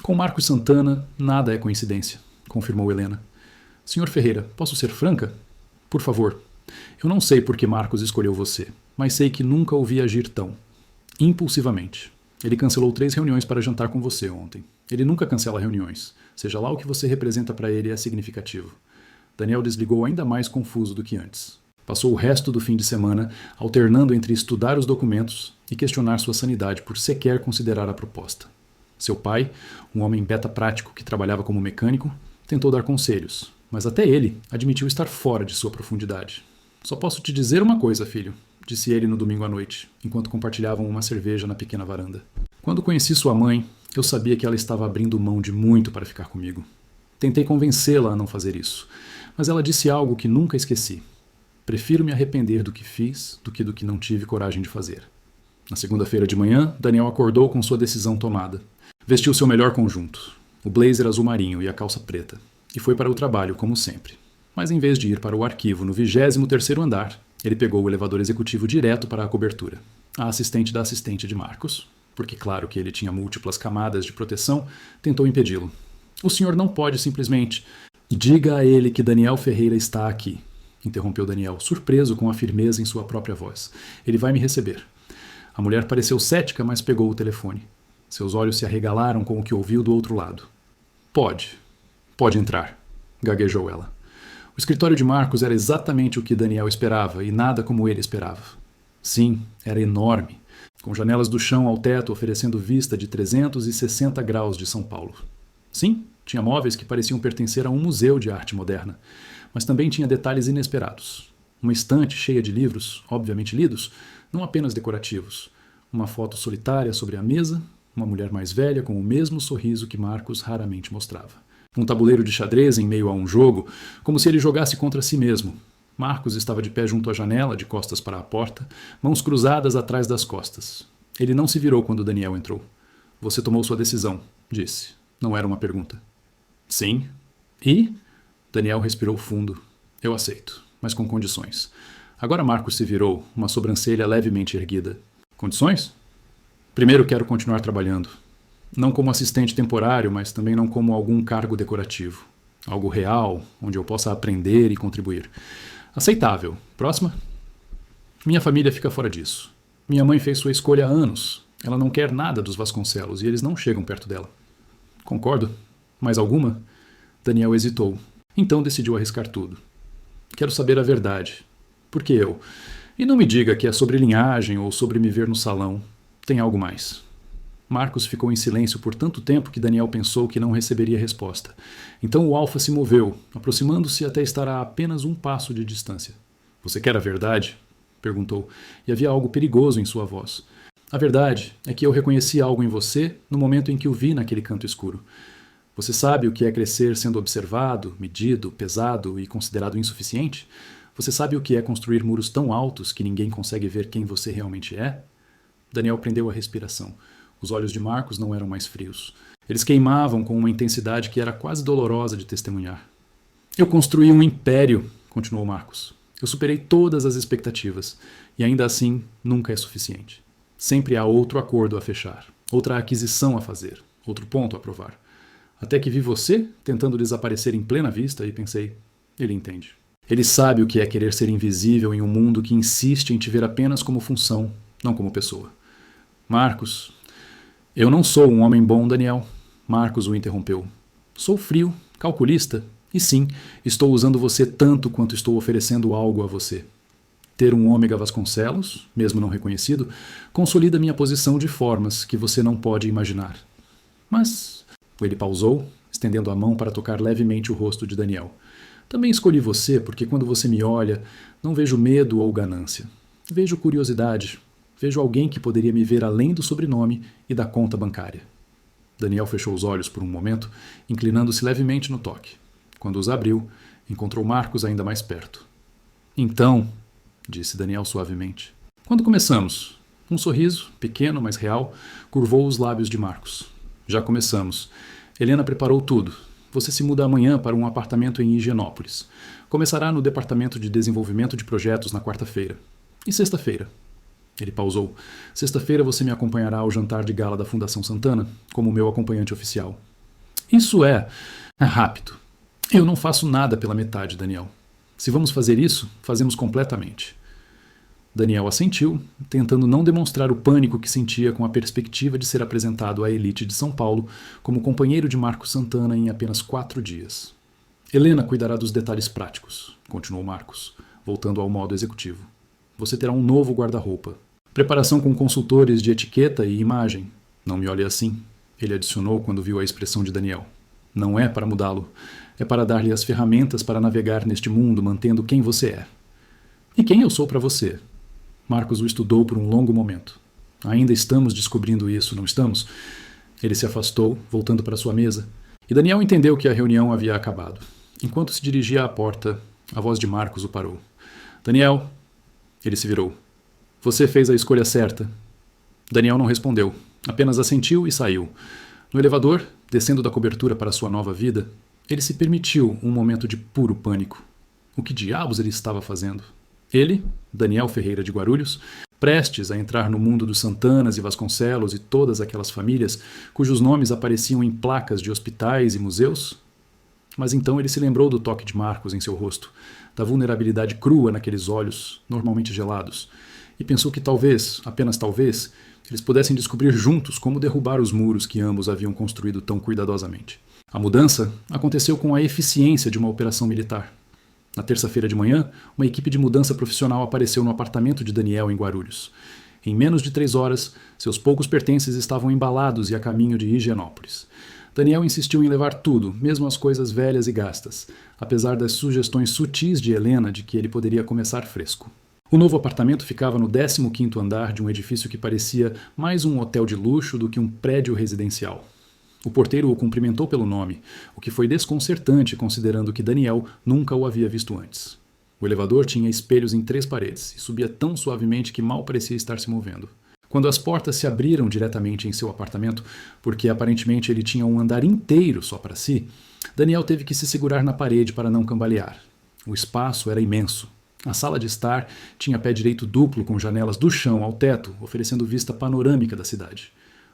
"Com Marcos Santana, nada é coincidência", confirmou Helena. "Senhor Ferreira, posso ser franca? Por favor. Eu não sei por que Marcos escolheu você, mas sei que nunca o vi agir tão impulsivamente. Ele cancelou 3 reuniões para jantar com você ontem. Ele nunca cancela reuniões. Seja lá o que você representa para ele é significativo." Daniel desligou ainda mais confuso do que antes. Passou o resto do fim de semana alternando entre estudar os documentos e questionar sua sanidade por sequer considerar a proposta. Seu pai, um homem beta prático que trabalhava como mecânico, tentou dar conselhos, mas até ele admitiu estar fora de sua profundidade. Só posso te dizer uma coisa, filho, disse ele no domingo à noite, enquanto compartilhavam uma cerveja na pequena varanda. Quando conheci sua mãe, eu sabia que ela estava abrindo mão de muito para ficar comigo. Tentei convencê-la a não fazer isso, mas ela disse algo que nunca esqueci. Prefiro me arrepender do que fiz do que não tive coragem de fazer. Na segunda-feira de manhã, Daniel acordou com sua decisão tomada. Vestiu seu melhor conjunto, o blazer azul marinho e a calça preta, e foi para o trabalho como sempre. Mas em vez de ir para o arquivo no 23º andar, ele pegou o elevador executivo direto para a cobertura. A assistente da assistente de Marcos, porque claro que ele tinha múltiplas camadas de proteção, tentou impedi-lo. O senhor não pode simplesmente... Diga a ele que Daniel Ferreira está aqui, interrompeu Daniel, surpreso com a firmeza em sua própria voz. Ele vai me receber. A mulher pareceu cética, mas pegou o telefone. Seus olhos se arregalaram com o que ouviu do outro lado. Pode entrar, gaguejou ela. O escritório de Marcos era exatamente o que Daniel esperava e nada como ele esperava. Sim, era enorme, com janelas do chão ao teto oferecendo vista de 360 graus de São Paulo. Sim, tinha móveis que pareciam pertencer a um museu de arte moderna, mas também tinha detalhes inesperados. Uma estante cheia de livros, obviamente lidos, não apenas decorativos. Uma foto solitária sobre a mesa, uma mulher mais velha com o mesmo sorriso que Marcos raramente mostrava. Um tabuleiro de xadrez em meio a um jogo, como se ele jogasse contra si mesmo. Marcos estava de pé junto à janela, de costas para a porta, mãos cruzadas atrás das costas. Ele não se virou quando Daniel entrou. Você tomou sua decisão, disse. Não era uma pergunta. Sim. E? Daniel respirou fundo. Eu aceito, mas com condições. Agora Marcos se virou, uma sobrancelha levemente erguida. Condições? Primeiro quero continuar trabalhando. Não como assistente temporário, mas também não como algum cargo decorativo. Algo real, onde eu possa aprender e contribuir. Aceitável. Próxima? Minha família fica fora disso. Minha mãe fez sua escolha há anos. Ela não quer nada dos Vasconcelos e eles não chegam perto dela. Concordo. Mais alguma? Daniel hesitou. Então decidiu arriscar tudo. Quero saber a verdade. Por que eu? E não me diga que é sobre linhagem ou sobre me ver no salão. Tem algo mais. Marcos ficou em silêncio por tanto tempo que Daniel pensou que não receberia resposta. Então o Alfa se moveu, aproximando-se até estar a apenas um passo de distância. Você quer a verdade? Perguntou, e havia algo perigoso em sua voz. A verdade é que eu reconheci algo em você no momento em que o vi naquele canto escuro. Você sabe o que é crescer sendo observado, medido, pesado e considerado insuficiente? Você sabe o que é construir muros tão altos que ninguém consegue ver quem você realmente é? Daniel prendeu a respiração. Os olhos de Marcos não eram mais frios. Eles queimavam com uma intensidade que era quase dolorosa de testemunhar. Eu construí um império, continuou Marcos. Eu superei todas as expectativas. E ainda assim, nunca é suficiente. Sempre há outro acordo a fechar, outra aquisição a fazer, outro ponto a provar. Até que vi você tentando desaparecer em plena vista e pensei, ele entende. Ele sabe o que é querer ser invisível em um mundo que insiste em te ver apenas como função, não como pessoa. Marcos, eu não sou um homem bom, Daniel. Marcos o interrompeu. Sou frio, calculista, e sim, estou usando você tanto quanto estou oferecendo algo a você. Ter um ômega Vasconcelos, mesmo não reconhecido, consolida minha posição de formas que você não pode imaginar. Mas... Ele pausou, estendendo a mão para tocar levemente o rosto de Daniel. Também escolhi você porque quando você me olha, não vejo medo ou ganância. Vejo curiosidade. Vejo alguém que poderia me ver além do sobrenome e da conta bancária. Daniel fechou os olhos por um momento, inclinando-se levemente no toque. Quando os abriu, encontrou Marcos ainda mais perto. Então, disse Daniel suavemente. Quando começamos? Um sorriso, pequeno, mas real, curvou os lábios de Marcos. Já começamos. Helena preparou tudo. Você se muda amanhã para um apartamento em Higienópolis. Começará no departamento de desenvolvimento de projetos na quarta-feira. E sexta-feira? Ele pausou. Sexta-feira você me acompanhará ao jantar de gala da Fundação Santana, como meu acompanhante oficial. Isso é rápido. Eu não faço nada pela metade, Daniel. Se vamos fazer isso, fazemos completamente. Daniel assentiu, tentando não demonstrar o pânico que sentia com a perspectiva de ser apresentado à elite de São Paulo como companheiro de Marcos Santana em apenas 4 dias. Helena cuidará dos detalhes práticos, continuou Marcos, voltando ao modo executivo. Você terá um novo guarda-roupa. Preparação com consultores de etiqueta e imagem. Não me olhe assim, ele adicionou quando viu a expressão de Daniel. Não é para mudá-lo. É para dar-lhe as ferramentas para navegar neste mundo mantendo quem você é. E quem eu sou para você? Marcos o estudou por um longo momento. Ainda estamos descobrindo isso, não estamos? Ele se afastou, voltando para sua mesa, e Daniel entendeu que a reunião havia acabado. Enquanto se dirigia à porta, a voz de Marcos o parou. Daniel, ele se virou. Você fez a escolha certa. Daniel não respondeu, apenas assentiu e saiu. No elevador, descendo da cobertura para sua nova vida, ele se permitiu um momento de puro pânico. O que diabos ele estava fazendo? Ele, Daniel Ferreira de Guarulhos, prestes a entrar no mundo dos Santanas e Vasconcelos e todas aquelas famílias cujos nomes apareciam em placas de hospitais e museus? Mas então ele se lembrou do toque de Marcos em seu rosto, da vulnerabilidade crua naqueles olhos, normalmente gelados, e pensou que talvez, apenas talvez, eles pudessem descobrir juntos como derrubar os muros que ambos haviam construído tão cuidadosamente. A mudança aconteceu com a eficiência de uma operação militar. Na terça-feira de manhã, uma equipe de mudança profissional apareceu no apartamento de Daniel em Guarulhos. Em menos de 3 horas, seus poucos pertences estavam embalados e a caminho de Higienópolis. Daniel insistiu em levar tudo, mesmo as coisas velhas e gastas, apesar das sugestões sutis de Helena de que ele poderia começar fresco. O novo apartamento ficava no 15º andar de um edifício que parecia mais um hotel de luxo do que um prédio residencial. O porteiro o cumprimentou pelo nome, o que foi desconcertante considerando que Daniel nunca o havia visto antes. O elevador tinha espelhos em 3 paredes e subia tão suavemente que mal parecia estar se movendo. Quando as portas se abriram diretamente em seu apartamento, porque aparentemente ele tinha um andar inteiro só para si, Daniel teve que se segurar na parede para não cambalear. O espaço era imenso. A sala de estar tinha pé direito duplo com janelas do chão ao teto, oferecendo vista panorâmica da cidade.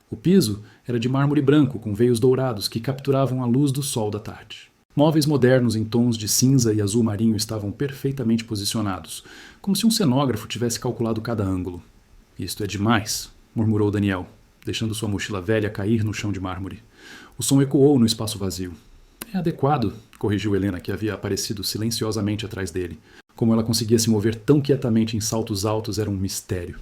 O piso era de mármore branco com veios dourados que capturavam a luz do sol da tarde. Móveis modernos em tons de cinza e azul marinho estavam perfeitamente posicionados, como se um cenógrafo tivesse calculado cada ângulo. Isto é demais, murmurou Daniel, deixando sua mochila velha cair no chão de mármore. O som ecoou no espaço vazio. É adequado, corrigiu Helena, que havia aparecido silenciosamente atrás dele. Como ela conseguia se mover tão quietamente em saltos altos era um mistério.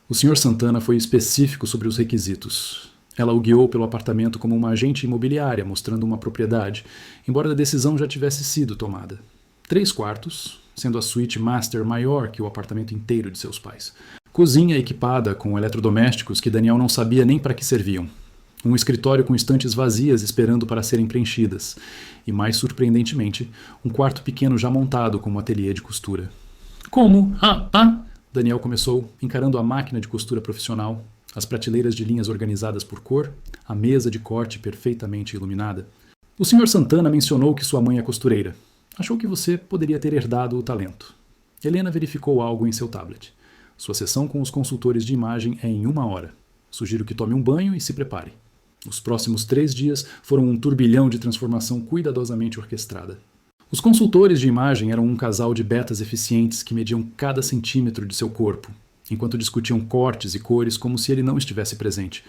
O Sr. Santana foi específico sobre os requisitos. Ela o guiou pelo apartamento como uma agente imobiliária, mostrando uma propriedade, embora a decisão já tivesse sido tomada. 3 quartos, sendo a suíte master maior que o apartamento inteiro de seus pais. Cozinha equipada com eletrodomésticos que Daniel não sabia nem para que serviam. Um escritório com estantes vazias esperando para serem preenchidas. E, mais surpreendentemente, um quarto pequeno já montado com um ateliê de costura. Como? Daniel começou, encarando a máquina de costura profissional, as prateleiras de linhas organizadas por cor, a mesa de corte perfeitamente iluminada. O Sr. Santana mencionou que sua mãe é costureira. Achou que você poderia ter herdado o talento. Helena verificou algo em seu tablet. Sua sessão com os consultores de imagem é em 1 hora. Sugiro que tome um banho e se prepare. Os próximos 3 dias foram um turbilhão de transformação cuidadosamente orquestrada. Os consultores de imagem eram um casal de betas eficientes que mediam cada centímetro de seu corpo, enquanto discutiam cortes e cores como se ele não estivesse presente.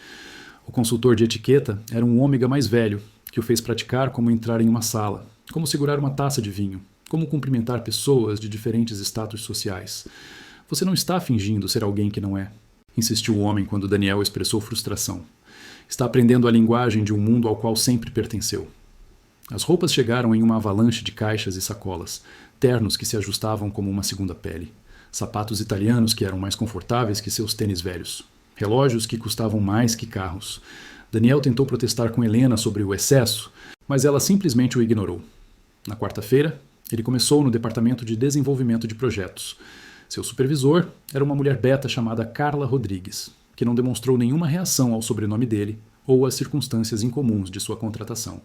O consultor de etiqueta era um ômega mais velho, que o fez praticar como entrar em uma sala, como segurar uma taça de vinho, como cumprimentar pessoas de diferentes status sociais. Você não está fingindo ser alguém que não é, insistiu o homem quando Daniel expressou frustração. Está aprendendo a linguagem de um mundo ao qual sempre pertenceu. As roupas chegaram em uma avalanche de caixas e sacolas, ternos que se ajustavam como uma segunda pele, sapatos italianos que eram mais confortáveis que seus tênis velhos, relógios que custavam mais que carros. Daniel tentou protestar com Helena sobre o excesso, mas ela simplesmente o ignorou. Na quarta-feira, ele começou no departamento de desenvolvimento de projetos. Seu supervisor era uma mulher beta chamada Carla Rodrigues, que não demonstrou nenhuma reação ao sobrenome dele ou às circunstâncias incomuns de sua contratação.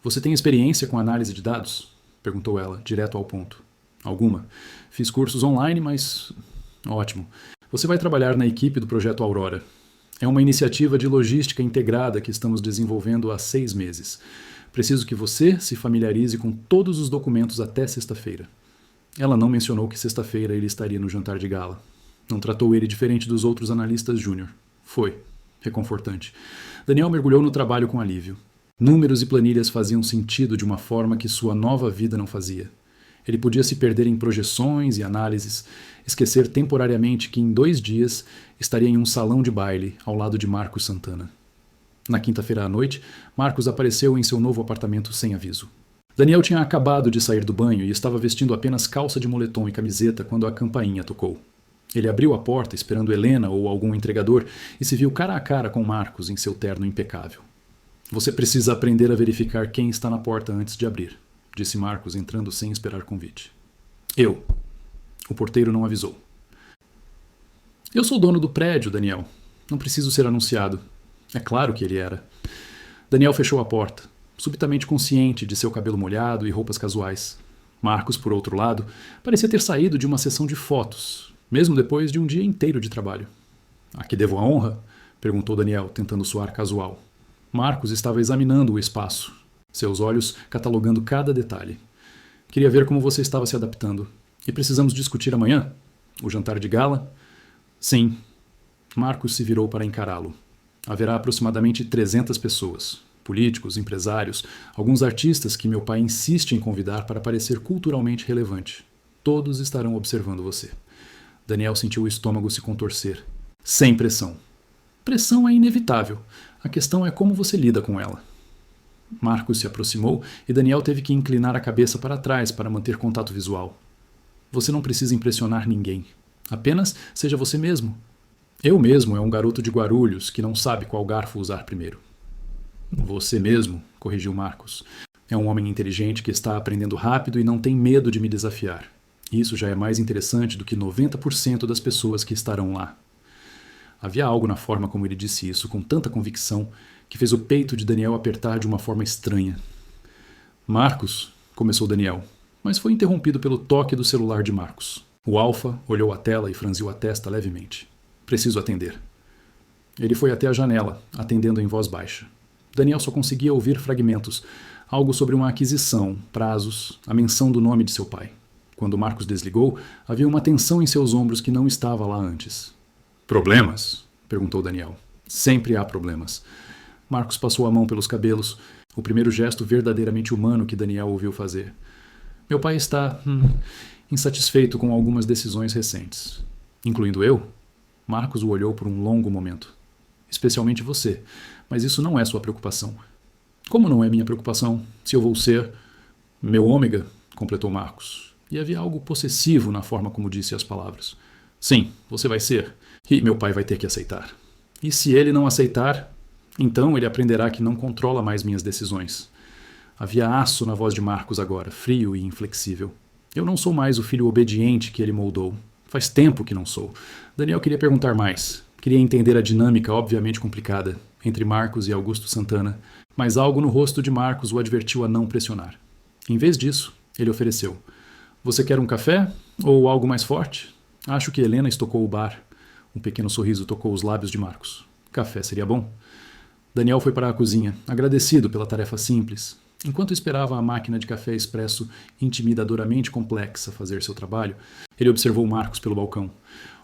Você tem experiência com análise de dados? Perguntou ela, direto ao ponto. Alguma. Fiz cursos online, mas... Ótimo. Você vai trabalhar na equipe do Projeto Aurora. É uma iniciativa de logística integrada que estamos desenvolvendo há 6 meses. Preciso que você se familiarize com todos os documentos até sexta-feira. Ela não mencionou que sexta-feira ele estaria no jantar de gala. Não tratou ele diferente dos outros analistas júnior. Foi. Reconfortante. Daniel mergulhou no trabalho com alívio. Números e planilhas faziam sentido de uma forma que sua nova vida não fazia. Ele podia se perder em projeções e análises, esquecer temporariamente que em 2 dias estaria em um salão de baile ao lado de Marcos Santana. Na quinta-feira à noite, Marcos apareceu em seu novo apartamento sem aviso. Daniel tinha acabado de sair do banho e estava vestindo apenas calça de moletom e camiseta quando a campainha tocou. Ele abriu a porta esperando Helena ou algum entregador e se viu cara a cara com Marcos em seu terno impecável. Você precisa aprender a verificar quem está na porta antes de abrir, disse Marcos entrando sem esperar convite. Eu. O porteiro não avisou. Eu sou dono do prédio, Daniel. Não preciso ser anunciado. É claro que ele era. Daniel fechou a porta, subitamente consciente de seu cabelo molhado e roupas casuais. Marcos, por outro lado, parecia ter saído de uma sessão de fotos, mesmo depois de um dia inteiro de trabalho. A que devo a honra? Perguntou Daniel, tentando soar casual. Marcos estava examinando o espaço, seus olhos catalogando cada detalhe. Queria ver como você estava se adaptando. E precisamos discutir amanhã? O jantar de gala? Sim. Marcos se virou para encará-lo. Haverá aproximadamente 300 pessoas. Políticos, empresários, alguns artistas que meu pai insiste em convidar para parecer culturalmente relevante. Todos estarão observando você. Daniel sentiu o estômago se contorcer. Sem pressão. Pressão é inevitável. A questão é como você lida com ela. Marcos se aproximou e Daniel teve que inclinar a cabeça para trás para manter contato visual. Você não precisa impressionar ninguém. Apenas seja você mesmo. Eu mesmo é um garoto de Guarulhos que não sabe qual garfo usar primeiro. Você mesmo, corrigiu Marcos. É um homem inteligente que está aprendendo rápido e não tem medo de me desafiar. Isso já é mais interessante do que 90% das pessoas que estarão lá. Havia algo na forma como ele disse isso, com tanta convicção, que fez o peito de Daniel apertar de uma forma estranha. Marcos, começou Daniel, mas foi interrompido pelo toque do celular de Marcos. O Alfa olhou a tela e franziu a testa levemente. Preciso atender. Ele foi até a janela, atendendo em voz baixa. Daniel só conseguia ouvir fragmentos, algo sobre uma aquisição, prazos, a menção do nome de seu pai. Quando Marcos desligou, havia uma tensão em seus ombros que não estava lá antes. Problemas? Perguntou Daniel. Sempre há problemas. Marcos passou a mão pelos cabelos, o primeiro gesto verdadeiramente humano que Daniel ouviu fazer. Meu pai está insatisfeito com algumas decisões recentes. Incluindo eu? Marcos o olhou por um longo momento. Especialmente você, mas isso não é sua preocupação. Como não é minha preocupação, se eu vou ser meu ômega? Completou Marcos. E havia algo possessivo na forma como disse as palavras. Sim, você vai ser. E meu pai vai ter que aceitar. E se ele não aceitar, então ele aprenderá que não controla mais minhas decisões. Havia aço na voz de Marcos agora, frio e inflexível. Eu não sou mais o filho obediente que ele moldou. Faz tempo que não sou. Daniel queria perguntar mais. Queria entender a dinâmica obviamente complicada entre Marcos e Augusto Santana, mas algo no rosto de Marcos o advertiu a não pressionar. Em vez disso, ele ofereceu. Você quer um café? Ou algo mais forte? Acho que Helena estocou o bar. Um pequeno sorriso tocou os lábios de Marcos. Café seria bom? Daniel foi para a cozinha, agradecido pela tarefa simples. Enquanto esperava a máquina de café expresso intimidadoramente complexa fazer seu trabalho, ele observou Marcos pelo balcão.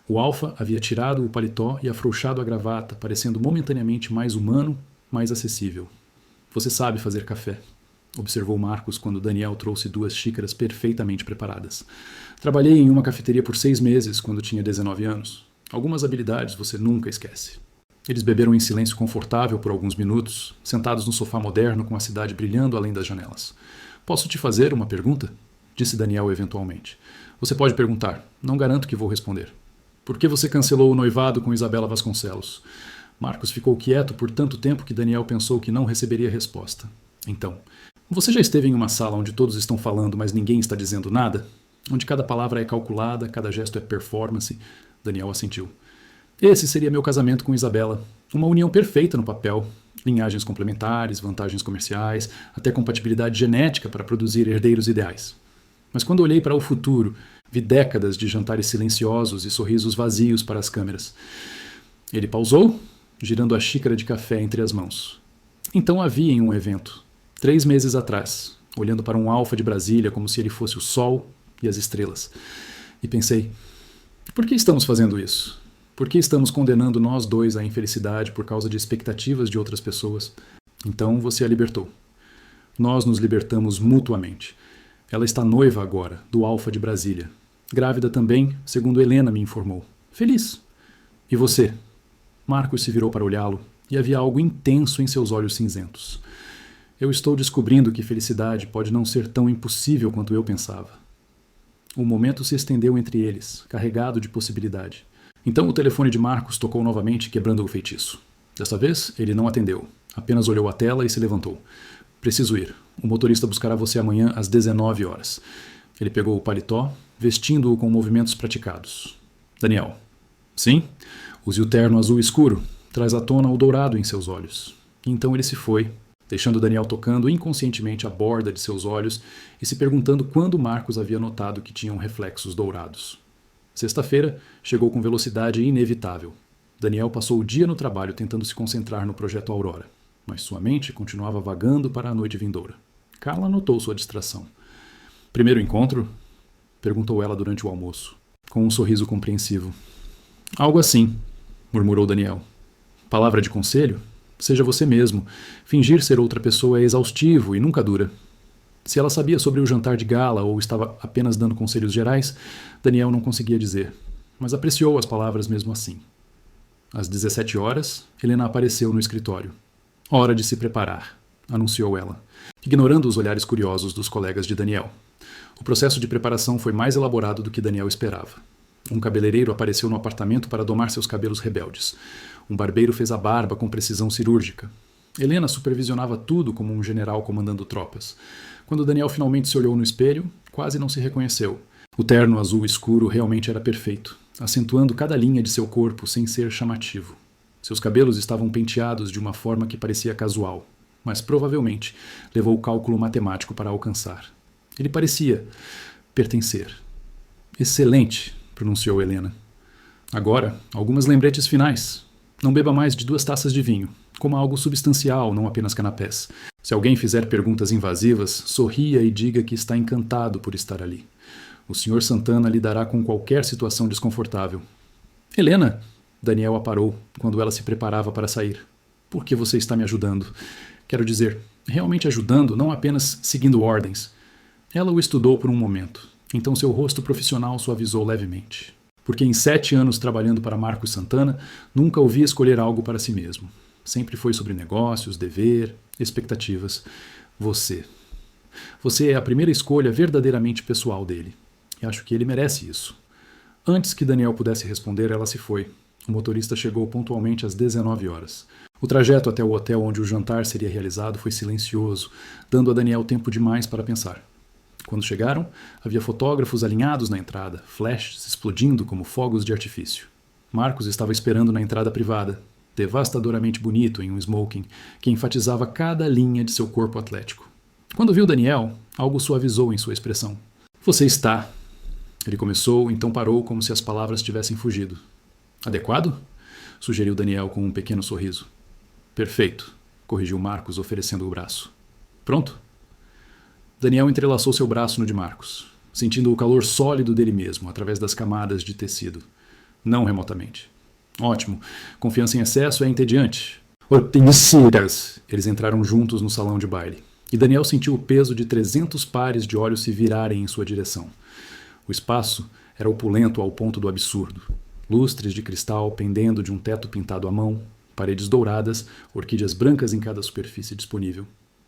O Alfa havia tirado o paletó e afrouxado a gravata, parecendo momentaneamente mais humano, mais acessível. Você sabe fazer café, observou Marcos quando Daniel trouxe 2 xícaras perfeitamente preparadas. Trabalhei em uma cafeteria por 6 meses quando tinha 19 anos. Algumas habilidades você nunca esquece. Eles beberam em silêncio confortável por alguns minutos, sentados no sofá moderno com a cidade brilhando além das janelas. Posso te fazer uma pergunta? Disse Daniel eventualmente. Você pode perguntar, não garanto que vou responder. Por que você cancelou o noivado com Isabela Vasconcelos? Marcos ficou quieto por tanto tempo que Daniel pensou que não receberia resposta. Então, você já esteve em uma sala onde todos estão falando, mas ninguém está dizendo nada? Onde cada palavra é calculada, cada gesto é performance? Daniel assentiu. Esse seria meu casamento com Isabela. Uma união perfeita no papel. Linhagens complementares, vantagens comerciais, até compatibilidade genética para produzir herdeiros ideais. Mas quando olhei para o futuro, vi décadas de jantares silenciosos e sorrisos vazios para as câmeras. Ele pausou, girando a xícara de café entre as mãos. Então havia em um evento, 3 meses atrás, olhando para um Alfa de Brasília como se ele fosse o sol e as estrelas. E pensei, por que estamos fazendo isso? Por que estamos condenando nós dois à infelicidade por causa de expectativas de outras pessoas? Então você a libertou. Nós nos libertamos mutuamente. Ela está noiva agora, do Alfa de Brasília. Grávida também, segundo Helena me informou. Feliz. E você? Marcos se virou para olhá-lo, e havia algo intenso em seus olhos cinzentos. Eu estou descobrindo que felicidade pode não ser tão impossível quanto eu pensava. O momento se estendeu entre eles, carregado de possibilidade. Então o telefone de Marcos tocou novamente, quebrando o feitiço. Desta vez, ele não atendeu. Apenas olhou a tela e se levantou. Preciso ir. O motorista buscará você amanhã às 19 horas. Ele pegou o paletó, vestindo-o com movimentos praticados. Daniel. Sim? Use o terno azul escuro. Traz à tona o dourado em seus olhos. E então ele se foi, deixando Daniel tocando inconscientemente a borda de seus olhos e se perguntando quando Marcos havia notado que tinham reflexos dourados. Sexta-feira chegou com velocidade inevitável. Daniel passou o dia no trabalho tentando se concentrar no projeto Aurora, mas sua mente continuava vagando para a noite vindoura. Carla notou sua distração. Primeiro encontro? Perguntou ela durante o almoço, com um sorriso compreensivo. Algo assim, murmurou Daniel. Palavra de conselho? Seja você mesmo. Fingir ser outra pessoa é exaustivo e nunca dura. Se ela sabia sobre o jantar de gala ou estava apenas dando conselhos gerais, Daniel não conseguia dizer, mas apreciou as palavras mesmo assim. Às 17 horas, Helena apareceu no escritório. Hora de se preparar, anunciou ela, ignorando os olhares curiosos dos colegas de Daniel. O processo de preparação foi mais elaborado do que Daniel esperava. Um cabeleireiro apareceu no apartamento para domar seus cabelos rebeldes. Um barbeiro fez a barba com precisão cirúrgica. Helena supervisionava tudo como um general comandando tropas. Quando Daniel finalmente se olhou no espelho, quase não se reconheceu. O terno azul escuro realmente era perfeito, acentuando cada linha de seu corpo sem ser chamativo. Seus cabelos estavam penteados de uma forma que parecia casual, mas provavelmente levou o cálculo matemático para alcançar. Ele parecia pertencer. Excelente, pronunciou Helena. Agora, algumas lembretes finais. Não beba mais de 2 taças de vinho. Coma algo substancial, não apenas canapés. Se alguém fizer perguntas invasivas, sorria e diga que está encantado por estar ali. O Sr. Santana lidará com qualquer situação desconfortável. Helena! Daniel a parou quando ela se preparava para sair. Por que você está me ajudando? Quero dizer, realmente ajudando, não apenas seguindo ordens. Ela o estudou por um momento. Então seu rosto profissional suavizou levemente. Porque em 7 anos trabalhando para Marcos Santana, nunca o vi escolher algo para si mesmo. Sempre foi sobre negócios, dever, expectativas. Você. Você é a primeira escolha verdadeiramente pessoal dele. E acho que ele merece isso. Antes que Daniel pudesse responder, ela se foi. O motorista chegou pontualmente às 19 horas. O trajeto até o hotel onde o jantar seria realizado foi silencioso, dando a Daniel tempo demais para pensar. Quando chegaram, havia fotógrafos alinhados na entrada, flashes explodindo como fogos de artifício. Marcos estava esperando na entrada privada, devastadoramente bonito em um smoking, que enfatizava cada linha de seu corpo atlético. Quando viu Daniel, algo suavizou em sua expressão. Você está... Ele começou, então parou como se as palavras tivessem fugido. Adequado? Sugeriu Daniel com um pequeno sorriso. Perfeito, corrigiu Marcos, oferecendo o braço. Pronto? Daniel entrelaçou seu braço no de Marcos, sentindo o calor sólido dele mesmo, através das camadas de tecido. Não remotamente. Ótimo. Confiança em excesso é entediante. Orteniciras! Eles entraram juntos no salão de baile, e Daniel sentiu o peso de 300 pares de olhos se virarem em sua direção. O espaço era opulento ao ponto do absurdo. Lustres de cristal pendendo de um teto pintado à mão, paredes douradas, orquídeas brancas em cada superfície disponível.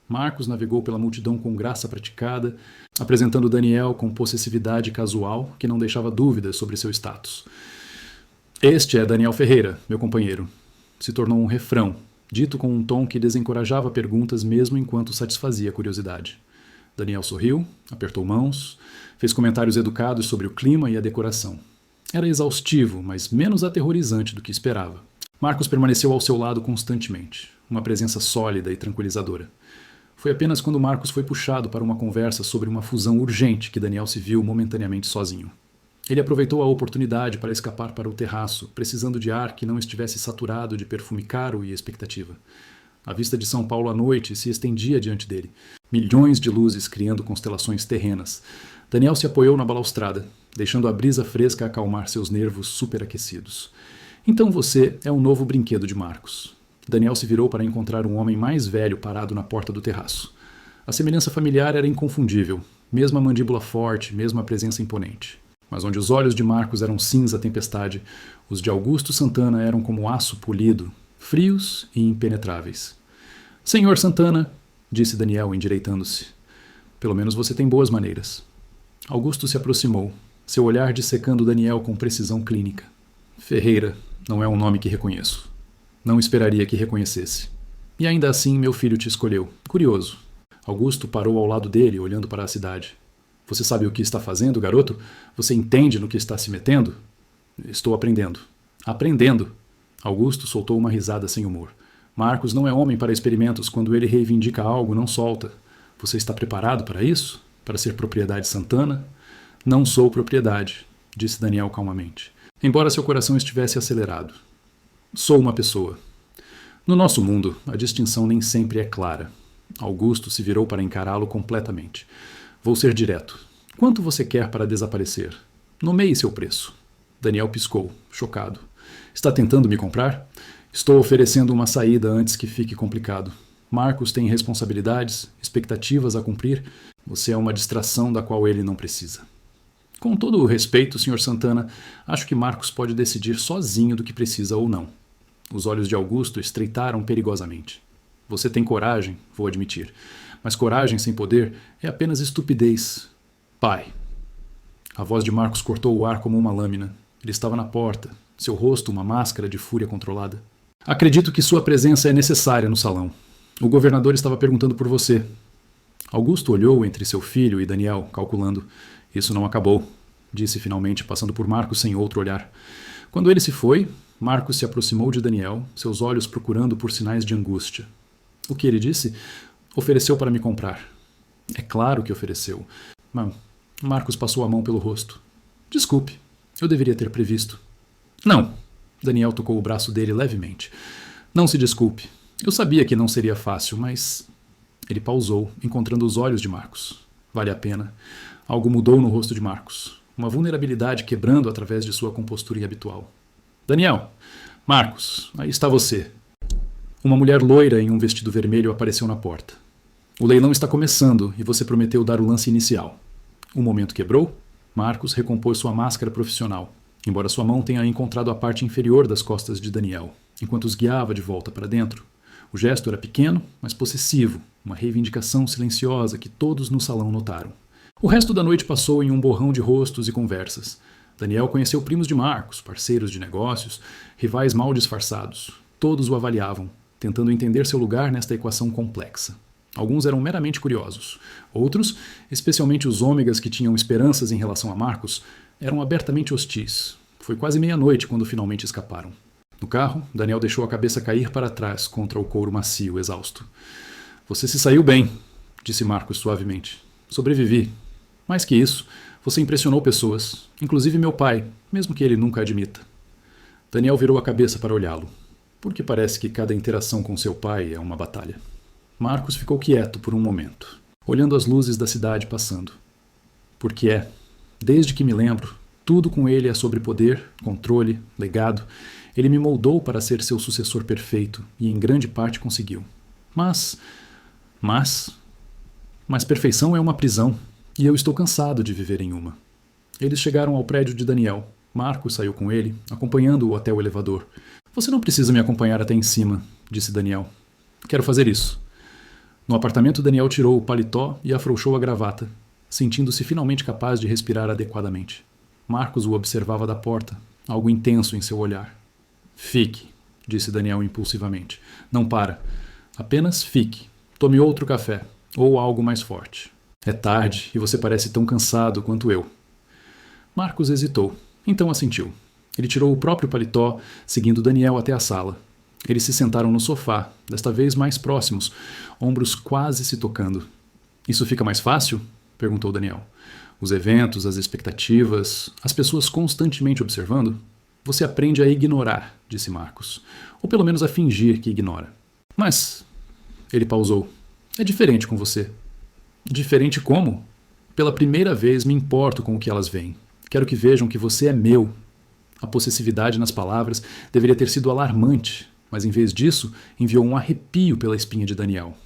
Marcos navegou pela multidão com graça praticada, apresentando Daniel com possessividade casual que não deixava dúvidas sobre seu status. Este é Daniel Ferreira, meu companheiro. Se tornou um refrão, dito com um tom que desencorajava perguntas mesmo enquanto satisfazia a curiosidade. Daniel sorriu, apertou mãos, fez comentários educados sobre o clima e a decoração. Era exaustivo, mas menos aterrorizante do que esperava. Marcos permaneceu ao seu lado constantemente, uma presença sólida e tranquilizadora. Foi apenas quando Marcos foi puxado para uma conversa sobre uma fusão urgente que Daniel se viu momentaneamente sozinho. Ele aproveitou a oportunidade para escapar para o terraço, precisando de ar que não estivesse saturado de perfume caro e expectativa. A vista de São Paulo à noite se estendia diante dele, milhões de luzes criando constelações terrenas. Daniel se apoiou na balaustrada, deixando a brisa fresca acalmar seus nervos superaquecidos. Então você é um novo brinquedo de Marcos. Daniel se virou para encontrar um homem mais velho parado na porta do terraço. A semelhança familiar era inconfundível, mesma mandíbula forte, mesma presença imponente. Mas onde os olhos de Marcos eram cinza tempestade, os de Augusto Santana eram como aço polido, frios e impenetráveis. Senhor Santana, disse Daniel, endireitando-se. Pelo menos você tem boas maneiras. Augusto se aproximou, seu olhar dissecando Daniel com precisão clínica. Ferreira não é um nome que reconheço. Não esperaria que reconhecesse. E ainda assim meu filho te escolheu. Curioso. Augusto parou ao lado dele, olhando para a cidade. Você sabe o que está fazendo, garoto? Você entende no que está se metendo? Estou aprendendo. Aprendendo? Augusto soltou uma risada sem humor. Marcos não é homem para experimentos. Quando ele reivindica algo, não solta. Você está preparado para isso? Para ser propriedade Santana? Não sou propriedade, disse Daniel calmamente, embora seu coração estivesse acelerado. Sou uma pessoa. No nosso mundo, a distinção nem sempre é clara. Augusto se virou para encará-lo completamente. Vou ser direto. Quanto você quer para desaparecer? Nomeie seu preço. Daniel piscou, chocado. Está tentando me comprar? Estou oferecendo uma saída antes que fique complicado. Marcos tem responsabilidades, expectativas a cumprir. Você é uma distração da qual ele não precisa. Com todo o respeito, Sr. Santana, acho que Marcos pode decidir sozinho do que precisa ou não. Os olhos de Augusto estreitaram perigosamente. Você tem coragem, vou admitir. Mas coragem sem poder é apenas estupidez. Pai. A voz de Marcos cortou o ar como uma lâmina. Ele estava na porta, seu rosto uma máscara de fúria controlada. Acredito que sua presença é necessária no salão. O governador estava perguntando por você. Augusto olhou entre seu filho e Daniel, calculando. Isso não acabou, disse finalmente, passando por Marcos sem outro olhar. Quando ele se foi, Marcos se aproximou de Daniel, seus olhos procurando por sinais de angústia. O que ele disse? Ofereceu para me comprar. É claro que ofereceu. Mas Marcos passou a mão pelo rosto. Desculpe, eu deveria ter previsto. Não. Daniel tocou o braço dele levemente. Não se desculpe. Eu sabia que não seria fácil, mas... Ele pausou, encontrando os olhos de Marcos. Vale a pena. Algo mudou no rosto de Marcos. Uma vulnerabilidade quebrando através de sua compostura inabitual. Daniel! Marcos, aí está você. Uma mulher loira em um vestido vermelho apareceu na porta. O leilão está começando e você prometeu dar o lance inicial. O momento quebrou? Marcos recompôs sua máscara profissional, embora sua mão tenha encontrado a parte inferior das costas de Daniel, enquanto os guiava de volta para dentro. O gesto era pequeno, mas possessivo, uma reivindicação silenciosa que todos no salão notaram. O resto da noite passou em um borrão de rostos e conversas. Daniel conheceu primos de Marcos, parceiros de negócios, rivais mal disfarçados. Todos o avaliavam, tentando entender seu lugar nesta equação complexa. Alguns eram meramente curiosos. Outros, especialmente os ômegas que tinham esperanças em relação a Marcos, eram abertamente hostis. Foi quase meia-noite quando finalmente escaparam. No carro, Daniel deixou a cabeça cair para trás contra o couro macio, exausto. Você se saiu bem, disse Marcos suavemente. Sobrevivi. Mais que isso, você impressionou pessoas, inclusive meu pai, mesmo que ele nunca admita. Daniel virou a cabeça para olhá-lo, porque parece que cada interação com seu pai é uma batalha. Marcos ficou quieto por um momento, olhando as luzes da cidade passando. Porque desde que me lembro, tudo com ele é sobre poder, controle, legado. Ele me moldou para ser seu sucessor perfeito e em grande parte conseguiu. Mas perfeição é uma prisão e eu estou cansado de viver em uma. Eles chegaram ao prédio de Daniel. Marcos saiu com ele, acompanhando-o até o elevador. Você não precisa me acompanhar até em cima, disse Daniel. Quero fazer isso. No apartamento, Daniel tirou o paletó e afrouxou a gravata, sentindo-se finalmente capaz de respirar adequadamente. Marcos o observava da porta, algo intenso em seu olhar. Fique, disse Daniel impulsivamente. Não para. Apenas fique. Tome outro café, ou algo mais forte. É tarde e você parece tão cansado quanto eu. Marcos hesitou, então assentiu. Ele tirou o próprio paletó, seguindo Daniel até a sala. Eles se sentaram no sofá, desta vez mais próximos, ombros quase se tocando. Isso fica mais fácil? Perguntou Daniel. Os eventos, as expectativas, as pessoas constantemente observando? Você aprende a ignorar, disse Marcos. Ou pelo menos a fingir que ignora. Mas... Ele pausou. É diferente com você. Diferente como? Pela primeira vez me importo com o que elas veem. Quero que vejam que você é meu. A possessividade nas palavras deveria ter sido alarmante, mas em vez disso, enviou um arrepio pela espinha de Daniel.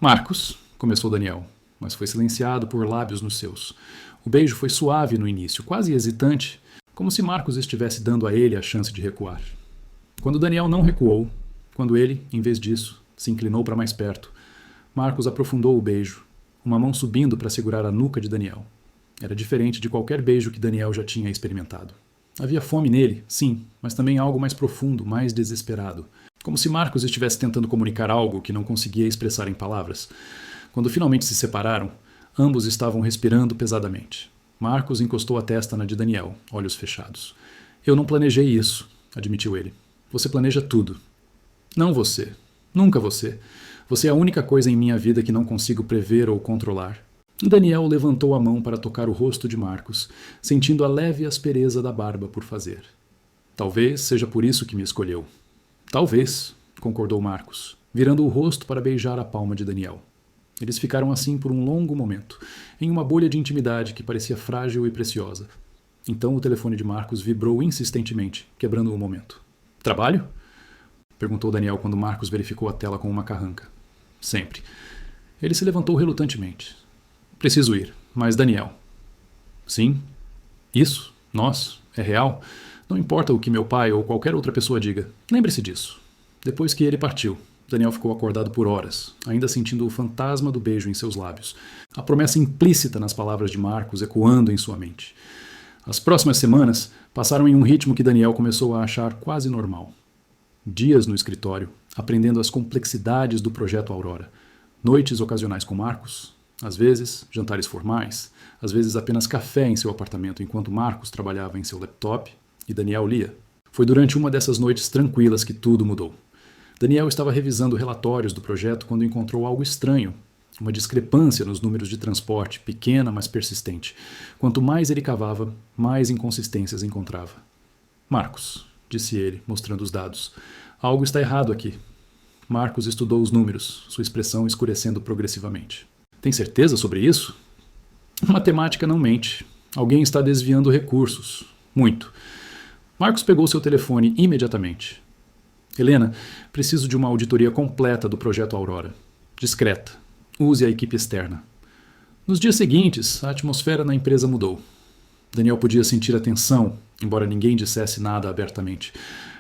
Marcos, começou Daniel, mas foi silenciado por lábios nos seus. O beijo foi suave no início, quase hesitante, como se Marcos estivesse dando a ele a chance de recuar. Quando Daniel não recuou, Quando ele, em vez disso, se inclinou para mais perto, Marcos aprofundou o beijo, uma mão subindo para segurar a nuca de Daniel. Era diferente de qualquer beijo que Daniel já tinha experimentado. Havia fome nele, sim, mas também algo mais profundo, mais desesperado. Como se Marcos estivesse tentando comunicar algo que não conseguia expressar em palavras. Quando finalmente se separaram, ambos estavam respirando pesadamente. Marcos encostou a testa na de Daniel, olhos fechados. Eu não planejei isso, admitiu ele. Você planeja tudo. Não você. Nunca você. Você é a única coisa em minha vida que não consigo prever ou controlar. Daniel levantou a mão para tocar o rosto de Marcos, sentindo a leve aspereza da barba por fazer. Talvez seja por isso que me escolheu. Talvez, concordou Marcos, virando o rosto para beijar a palma de Daniel. Eles ficaram assim por um longo momento, em uma bolha de intimidade que parecia frágil e preciosa. Então o telefone de Marcos vibrou insistentemente, quebrando o momento. Trabalho? Perguntou Daniel quando Marcos verificou a tela com uma carranca. Sempre. Ele se levantou relutantemente. Preciso ir, mas Daniel. Sim? Isso? Nós? É real? Não importa o que meu pai ou qualquer outra pessoa diga. Lembre-se disso. Depois que ele partiu, Daniel ficou acordado por horas, ainda sentindo o fantasma do beijo em seus lábios, a promessa implícita nas palavras de Marcos ecoando em sua mente. As próximas semanas passaram em um ritmo que Daniel começou a achar quase normal. Dias no escritório, aprendendo as complexidades do projeto Aurora. Noites ocasionais com Marcos, às vezes jantares formais, às vezes apenas café em seu apartamento enquanto Marcos trabalhava em seu laptop e Daniel lia. Foi durante uma dessas noites tranquilas que tudo mudou. Daniel estava revisando relatórios do projeto quando encontrou algo estranho, uma discrepância nos números de transporte, pequena mas persistente. Quanto mais ele cavava, mais inconsistências encontrava. Marcos, disse ele, mostrando os dados. Algo está errado aqui. Marcos estudou os números, sua expressão escurecendo progressivamente. Tem certeza sobre isso? Matemática não mente. Alguém está desviando recursos. Muito. Marcos pegou seu telefone imediatamente. Helena, preciso de uma auditoria completa do projeto Aurora. Discreta. Use a equipe externa. Nos dias seguintes, a atmosfera na empresa mudou. Daniel podia sentir a tensão, embora ninguém dissesse nada abertamente.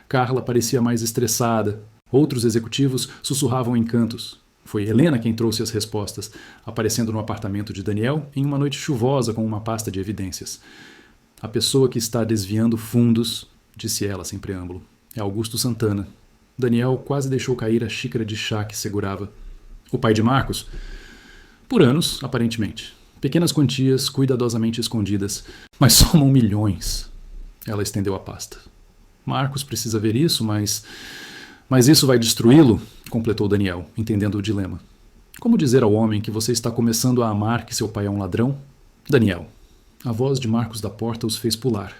Carla parecia mais estressada. Outros executivos sussurravam em cantos. Foi Helena quem trouxe as respostas, aparecendo no apartamento de Daniel em uma noite chuvosa com uma pasta de evidências. A pessoa que está desviando fundos, disse ela sem preâmbulo, é Augusto Santana. Daniel quase deixou cair a xícara de chá que segurava. O pai de Marcos? Por anos, aparentemente. Pequenas quantias cuidadosamente escondidas, mas somam milhões. Ela estendeu a pasta. Marcos precisa ver isso, mas isso vai destruí-lo? Completou Daniel, entendendo o dilema. Como dizer ao homem que você está começando a amar que seu pai é um ladrão? Daniel. A voz de Marcos da porta os fez pular.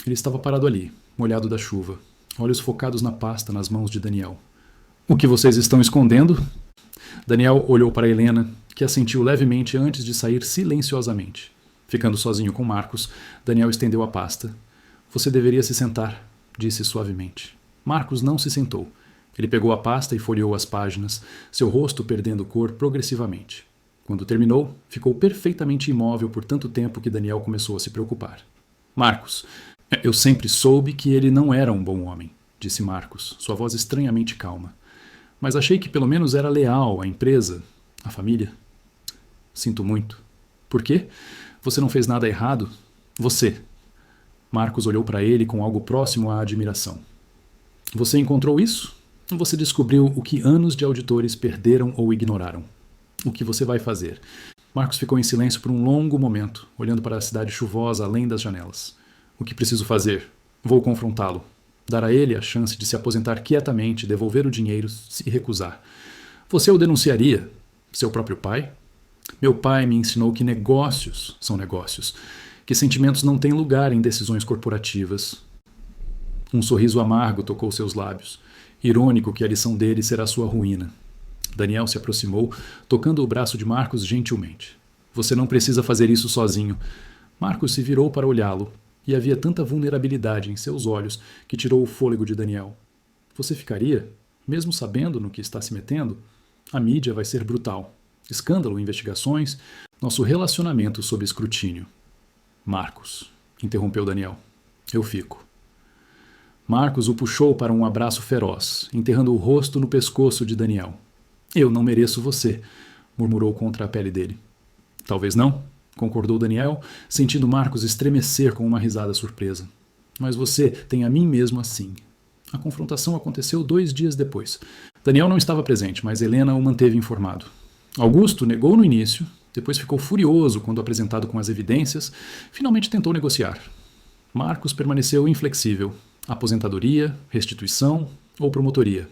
Ele estava parado ali, molhado da chuva, olhos focados na pasta nas mãos de Daniel. O que vocês estão escondendo? Daniel olhou para Helena, que assentiu levemente antes de sair silenciosamente. Ficando sozinho com Marcos, Daniel estendeu a pasta. Você deveria se sentar, disse suavemente. Marcos não se sentou. Ele pegou a pasta e folheou as páginas, seu rosto perdendo cor progressivamente. Quando terminou, ficou perfeitamente imóvel por tanto tempo que Daniel começou a se preocupar. Marcos, eu sempre soube que ele não era um bom homem, disse Marcos, sua voz estranhamente calma. Mas achei que pelo menos era leal à empresa, à família. Sinto muito. Por quê? Você não fez nada errado? Você. Marcos olhou para ele com algo próximo à admiração. Você encontrou isso? Você descobriu o que anos de auditores perderam ou ignoraram. O que você vai fazer? Marcos ficou em silêncio por um longo momento, olhando para a cidade chuvosa além das janelas. O que preciso fazer? Vou confrontá-lo. Dar a ele a chance de se aposentar quietamente, devolver o dinheiro, se recusar. Você o denunciaria? Seu próprio pai? Meu pai me ensinou que negócios são negócios, que sentimentos não têm lugar em decisões corporativas. Um sorriso amargo tocou seus lábios. Irônico que a lição dele será sua ruína. Daniel se aproximou, tocando o braço de Marcos gentilmente. Você não precisa fazer isso sozinho. Marcos se virou para olhá-lo, e havia tanta vulnerabilidade em seus olhos que tirou o fôlego de Daniel. Você ficaria, mesmo sabendo no que está se metendo? A mídia vai ser brutal. Escândalo, investigações, nosso relacionamento sob escrutínio. Marcos, interrompeu Daniel. Eu fico. Marcos o puxou para um abraço feroz, enterrando o rosto no pescoço de Daniel. Eu não mereço você, murmurou contra a pele dele. Talvez não, concordou Daniel, sentindo Marcos estremecer com uma risada surpresa. Mas você tem a mim mesmo assim. A confrontação aconteceu 2 dias depois. Daniel não estava presente, mas Helena o manteve informado. Augusto negou no início, depois ficou furioso quando apresentado com as evidências, finalmente tentou negociar. Marcos permaneceu inflexível. Aposentadoria, restituição ou promotoria.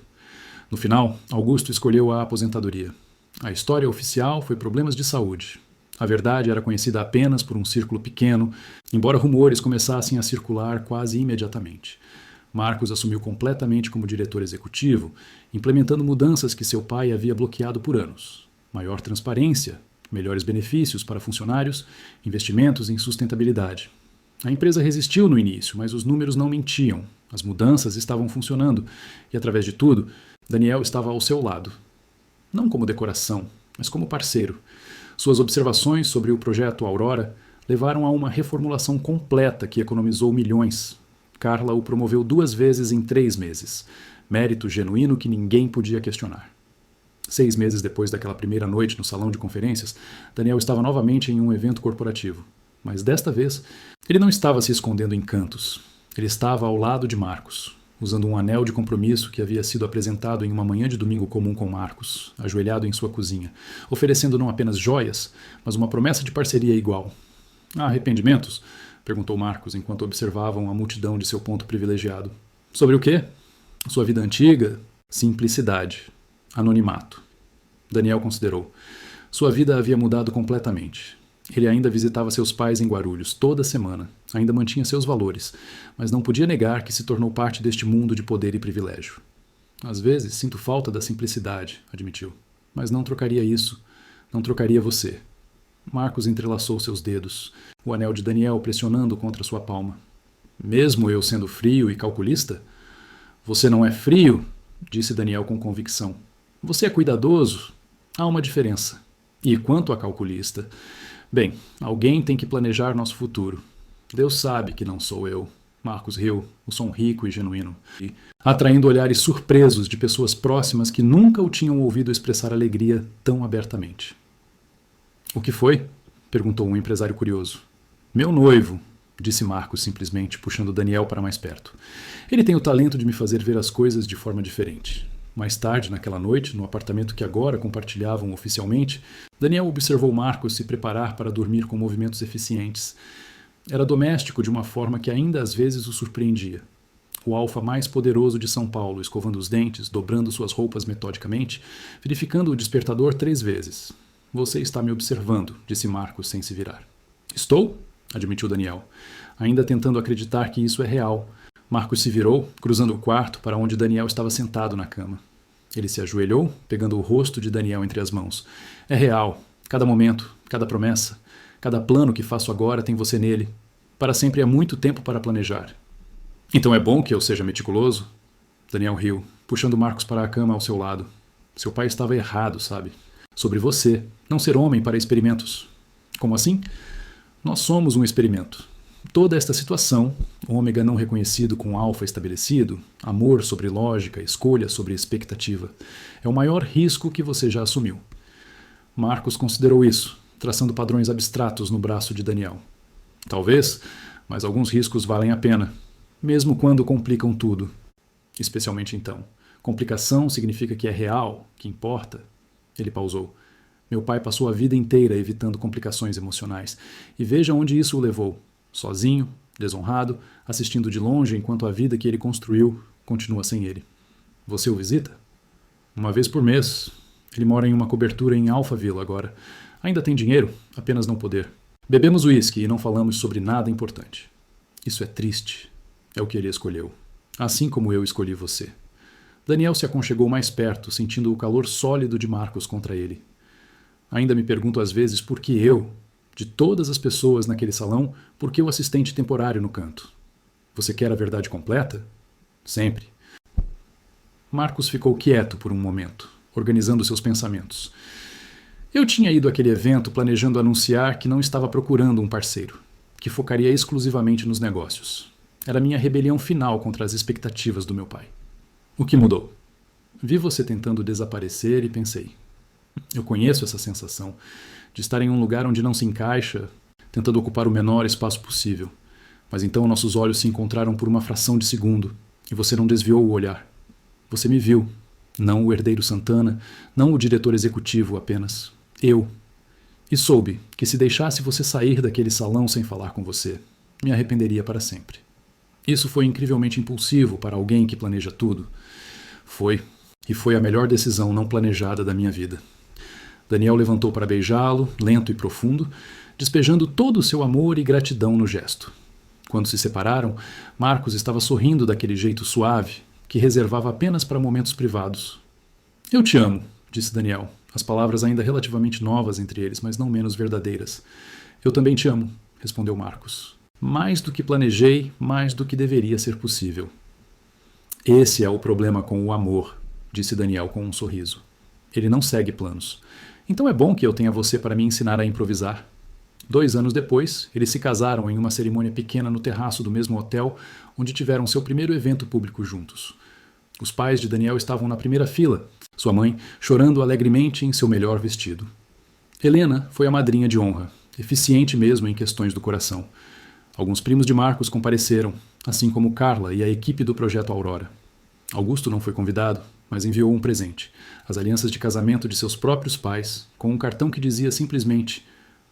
No final, Augusto escolheu a aposentadoria. A história oficial foi problemas de saúde. A verdade era conhecida apenas por um círculo pequeno, embora rumores começassem a circular quase imediatamente. Marcos assumiu completamente como diretor executivo, implementando mudanças que seu pai havia bloqueado por anos. Maior transparência, melhores benefícios para funcionários, investimentos em sustentabilidade. A empresa resistiu no início, mas os números não mentiam. As mudanças estavam funcionando e, através de tudo, Daniel estava ao seu lado. Não como decoração, mas como parceiro. Suas observações sobre o projeto Aurora levaram a uma reformulação completa que economizou milhões. Carla o promoveu 2 vezes em 3 meses. Mérito genuíno que ninguém podia questionar. 6 meses depois daquela primeira noite no salão de conferências, Daniel estava novamente em um evento corporativo. Mas desta vez, ele não estava se escondendo em cantos. Ele estava ao lado de Marcos, usando um anel de compromisso que havia sido apresentado em uma manhã de domingo comum com Marcos, ajoelhado em sua cozinha, oferecendo não apenas joias, mas uma promessa de parceria igual. Há arrependimentos? Perguntou Marcos enquanto observavam a multidão de seu ponto privilegiado. Sobre o quê? Sua vida antiga? Simplicidade. Anonimato. Daniel considerou. Sua vida havia mudado completamente. Ele ainda visitava seus pais em Guarulhos toda semana, ainda mantinha seus valores, mas não podia negar que se tornou parte deste mundo de poder e privilégio. Às vezes sinto falta da simplicidade, admitiu, mas não trocaria isso, não trocaria você. Marcos entrelaçou seus dedos, o anel de Daniel pressionando contra sua palma. Mesmo eu sendo frio e calculista? Você não é frio, disse Daniel com convicção. Você é cuidadoso? Há uma diferença. E quanto a calculista? Bem, alguém tem que planejar nosso futuro. Deus sabe que não sou eu. Marcos riu, o som rico e genuíno, atraindo olhares surpresos de pessoas próximas que nunca o tinham ouvido expressar alegria tão abertamente. O que foi? Perguntou um empresário curioso. Meu noivo, disse Marcos simplesmente, puxando Daniel para mais perto. Ele tem o talento de me fazer ver as coisas de forma diferente. Mais tarde, naquela noite, no apartamento que agora compartilhavam oficialmente, Daniel observou Marcos se preparar para dormir com movimentos eficientes. Era doméstico de uma forma que ainda às vezes o surpreendia. O alfa mais poderoso de São Paulo, escovando os dentes, dobrando suas roupas metodicamente, verificando o despertador 3 vezes. Você está me observando, disse Marcos sem se virar. Estou? Admitiu Daniel, ainda tentando acreditar que isso é real. Marcos se virou, cruzando o quarto para onde Daniel estava sentado na cama. Ele se ajoelhou, pegando o rosto de Daniel entre as mãos. É real. Cada momento, cada promessa, cada plano que faço agora tem você nele. Para sempre é muito tempo para planejar. Então é bom que eu seja meticuloso? Daniel riu, puxando Marcos para a cama ao seu lado. Seu pai estava errado, sabe? Sobre você, não ser homem para experimentos. Como assim? Nós somos um experimento. Toda esta situação, ômega não reconhecido com alfa estabelecido, amor sobre lógica, escolha sobre expectativa, é o maior risco que você já assumiu. Marcos considerou isso, traçando padrões abstratos no braço de Daniel. Talvez, mas alguns riscos valem a pena, mesmo quando complicam tudo. Especialmente então. Complicação significa que é real, que importa. Ele pausou. Meu pai passou a vida inteira evitando complicações emocionais, e veja onde isso o levou. Sozinho, desonrado, assistindo de longe enquanto a vida que ele construiu continua sem ele. Você o visita? 1 vez por mês. Ele mora em uma cobertura em Alphaville agora. Ainda tem dinheiro, apenas não poder. Bebemos uísque e não falamos sobre nada importante. Isso é triste. É o que ele escolheu. Assim como eu escolhi você. Daniel se aconchegou mais perto, sentindo o calor sólido de Marcos contra ele. Ainda me pergunto às vezes por que eu, de todas as pessoas naquele salão, por que o assistente temporário no canto? Você quer a verdade completa? Sempre. Marcos ficou quieto por um momento, organizando seus pensamentos. Eu tinha ido àquele evento planejando anunciar que não estava procurando um parceiro, que focaria exclusivamente nos negócios. Era a minha rebelião final contra as expectativas do meu pai. O que mudou? Vi você tentando desaparecer e pensei: eu conheço essa sensação de estar em um lugar onde não se encaixa, tentando ocupar o menor espaço possível. Mas então nossos olhos se encontraram por uma fração de segundo e você não desviou o olhar. Você me viu, não o herdeiro Santana, não o diretor executivo apenas. Eu. E soube que se deixasse você sair daquele salão sem falar com você, me arrependeria para sempre. Isso foi incrivelmente impulsivo para alguém que planeja tudo. Foi. E foi a melhor decisão não planejada da minha vida. Daniel levantou para beijá-lo, lento e profundo, despejando todo o seu amor e gratidão no gesto. Quando se separaram, Marcos estava sorrindo daquele jeito suave, que reservava apenas para momentos privados. Eu te amo, disse Daniel, as palavras ainda relativamente novas entre eles, mas não menos verdadeiras. Eu também te amo, respondeu Marcos. Mais do que planejei, mais do que deveria ser possível. Esse é o problema com o amor, disse Daniel com um sorriso. Ele não segue planos. Então é bom que eu tenha você para me ensinar a improvisar. 2 anos depois, eles se casaram em uma cerimônia pequena no terraço do mesmo hotel onde tiveram seu primeiro evento público juntos. Os pais de Daniel estavam na primeira fila, sua mãe chorando alegremente em seu melhor vestido. Helena foi a madrinha de honra, eficiente mesmo em questões do coração. Alguns primos de Marcos compareceram, assim como Carla e a equipe do Projeto Aurora. Augusto não foi convidado, mas enviou um presente, as alianças de casamento de seus próprios pais, com um cartão que dizia simplesmente: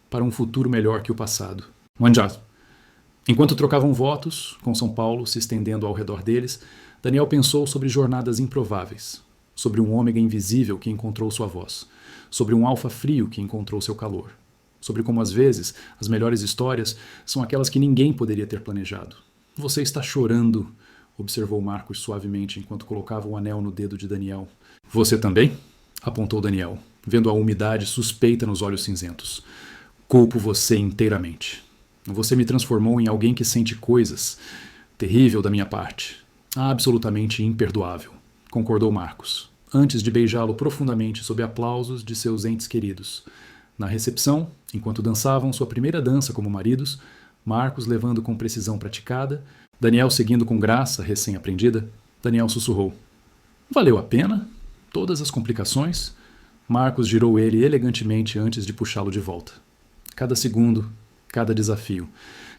para um futuro melhor que o passado. Manjat. Enquanto trocavam votos, com São Paulo se estendendo ao redor deles, Daniel pensou sobre jornadas improváveis, sobre um ômega invisível que encontrou sua voz, sobre um alfa frio que encontrou seu calor, sobre como às vezes as melhores histórias são aquelas que ninguém poderia ter planejado. Você está chorando, observou Marcos suavemente enquanto colocava o anel no dedo de Daniel. Você também? Apontou Daniel, vendo a umidade suspeita nos olhos cinzentos. Culpo você inteiramente. Você me transformou em alguém que sente coisas. Terrível da minha parte. Absolutamente imperdoável, concordou Marcos, antes de beijá-lo profundamente sob aplausos de seus entes queridos. Na recepção, enquanto dançavam sua primeira dança como maridos, Marcos levando com precisão praticada, Daniel seguindo com graça recém-aprendida, Daniel sussurrou: valeu a pena? Todas as complicações? Marcos girou ele elegantemente antes de puxá-lo de volta. Cada segundo, cada desafio,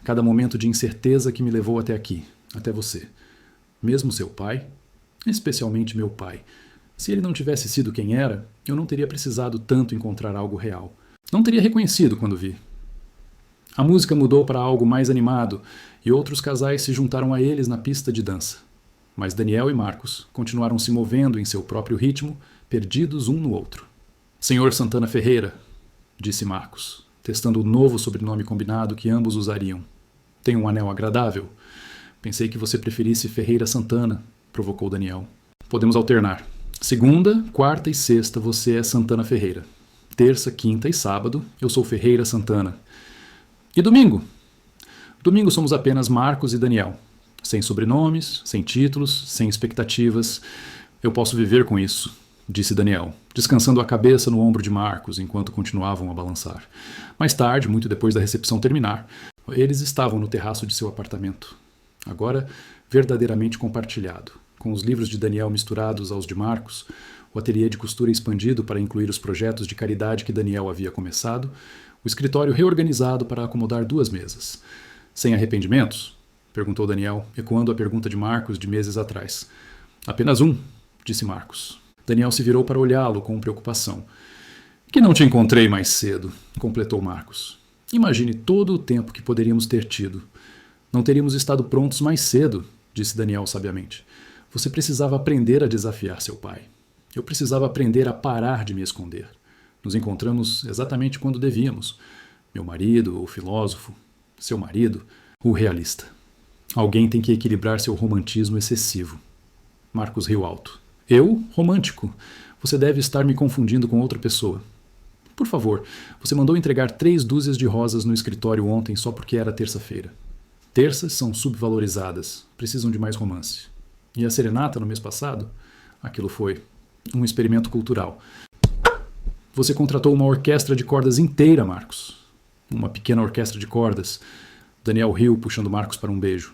cada momento de incerteza que me levou até aqui, até você. Mesmo seu pai, especialmente meu pai, se ele não tivesse sido quem era, eu não teria precisado tanto encontrar algo real. Não teria reconhecido quando vi. A música mudou para algo mais animado e outros casais se juntaram a eles na pista de dança. Mas Daniel e Marcos continuaram se movendo em seu próprio ritmo, perdidos um no outro. Senhor Santana Ferreira, disse Marcos, testando o novo sobrenome combinado que ambos usariam. Tem um anel agradável? Pensei que você preferisse Ferreira Santana, provocou Daniel. Podemos alternar. Segunda, quarta e sexta você é Santana Ferreira. Terça, quinta e sábado eu sou Ferreira Santana. E domingo? Domingo somos apenas Marcos e Daniel. Sem sobrenomes, sem títulos, sem expectativas. Eu posso viver com isso, disse Daniel, descansando a cabeça no ombro de Marcos enquanto continuavam a balançar. Mais tarde, muito depois da recepção terminar, eles estavam no terraço de seu apartamento. Agora, verdadeiramente compartilhado, com os livros de Daniel misturados aos de Marcos, o ateliê de costura expandido para incluir os projetos de caridade que Daniel havia começado, o escritório reorganizado para acomodar 2 mesas. Sem arrependimentos? Perguntou Daniel, ecoando a pergunta de Marcos de meses atrás. Apenas um, disse Marcos. Daniel se virou para olhá-lo com preocupação. Que não te encontrei mais cedo, completou Marcos. Imagine todo o tempo que poderíamos ter tido. Não teríamos estado prontos mais cedo, disse Daniel sabiamente. Você precisava aprender a desafiar seu pai. Eu precisava aprender a parar de me esconder. Nos encontramos exatamente quando devíamos. Meu marido, o filósofo. Seu marido, o realista. Alguém tem que equilibrar seu romantismo excessivo. Marcos riu alto. Eu, romântico? Você deve estar me confundindo com outra pessoa. Por favor, você mandou entregar 3 dúzias de rosas no escritório ontem só porque era terça-feira. Terças são subvalorizadas, precisam de mais romance. E a serenata no mês passado? Aquilo foi um experimento cultural. Você contratou uma orquestra de cordas inteira, Marcos. Uma pequena orquestra de cordas. Daniel riu, puxando Marcos para um beijo.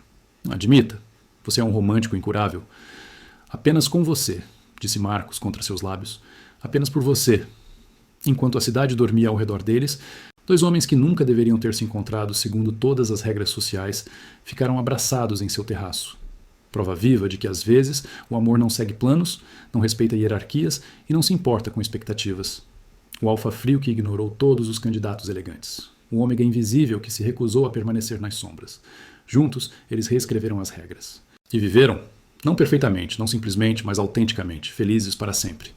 Admita, você é um romântico incurável. Apenas com você, disse Marcos contra seus lábios. Apenas por você. Enquanto a cidade dormia ao redor deles, dois homens que nunca deveriam ter se encontrado segundo todas as regras sociais ficaram abraçados em seu terraço. Prova viva de que, às vezes, o amor não segue planos, não respeita hierarquias e não se importa com expectativas. O alfa frio que ignorou todos os candidatos elegantes. O ômega invisível que se recusou a permanecer nas sombras. Juntos, eles reescreveram as regras. E viveram, não perfeitamente, não simplesmente, mas autenticamente, felizes para sempre.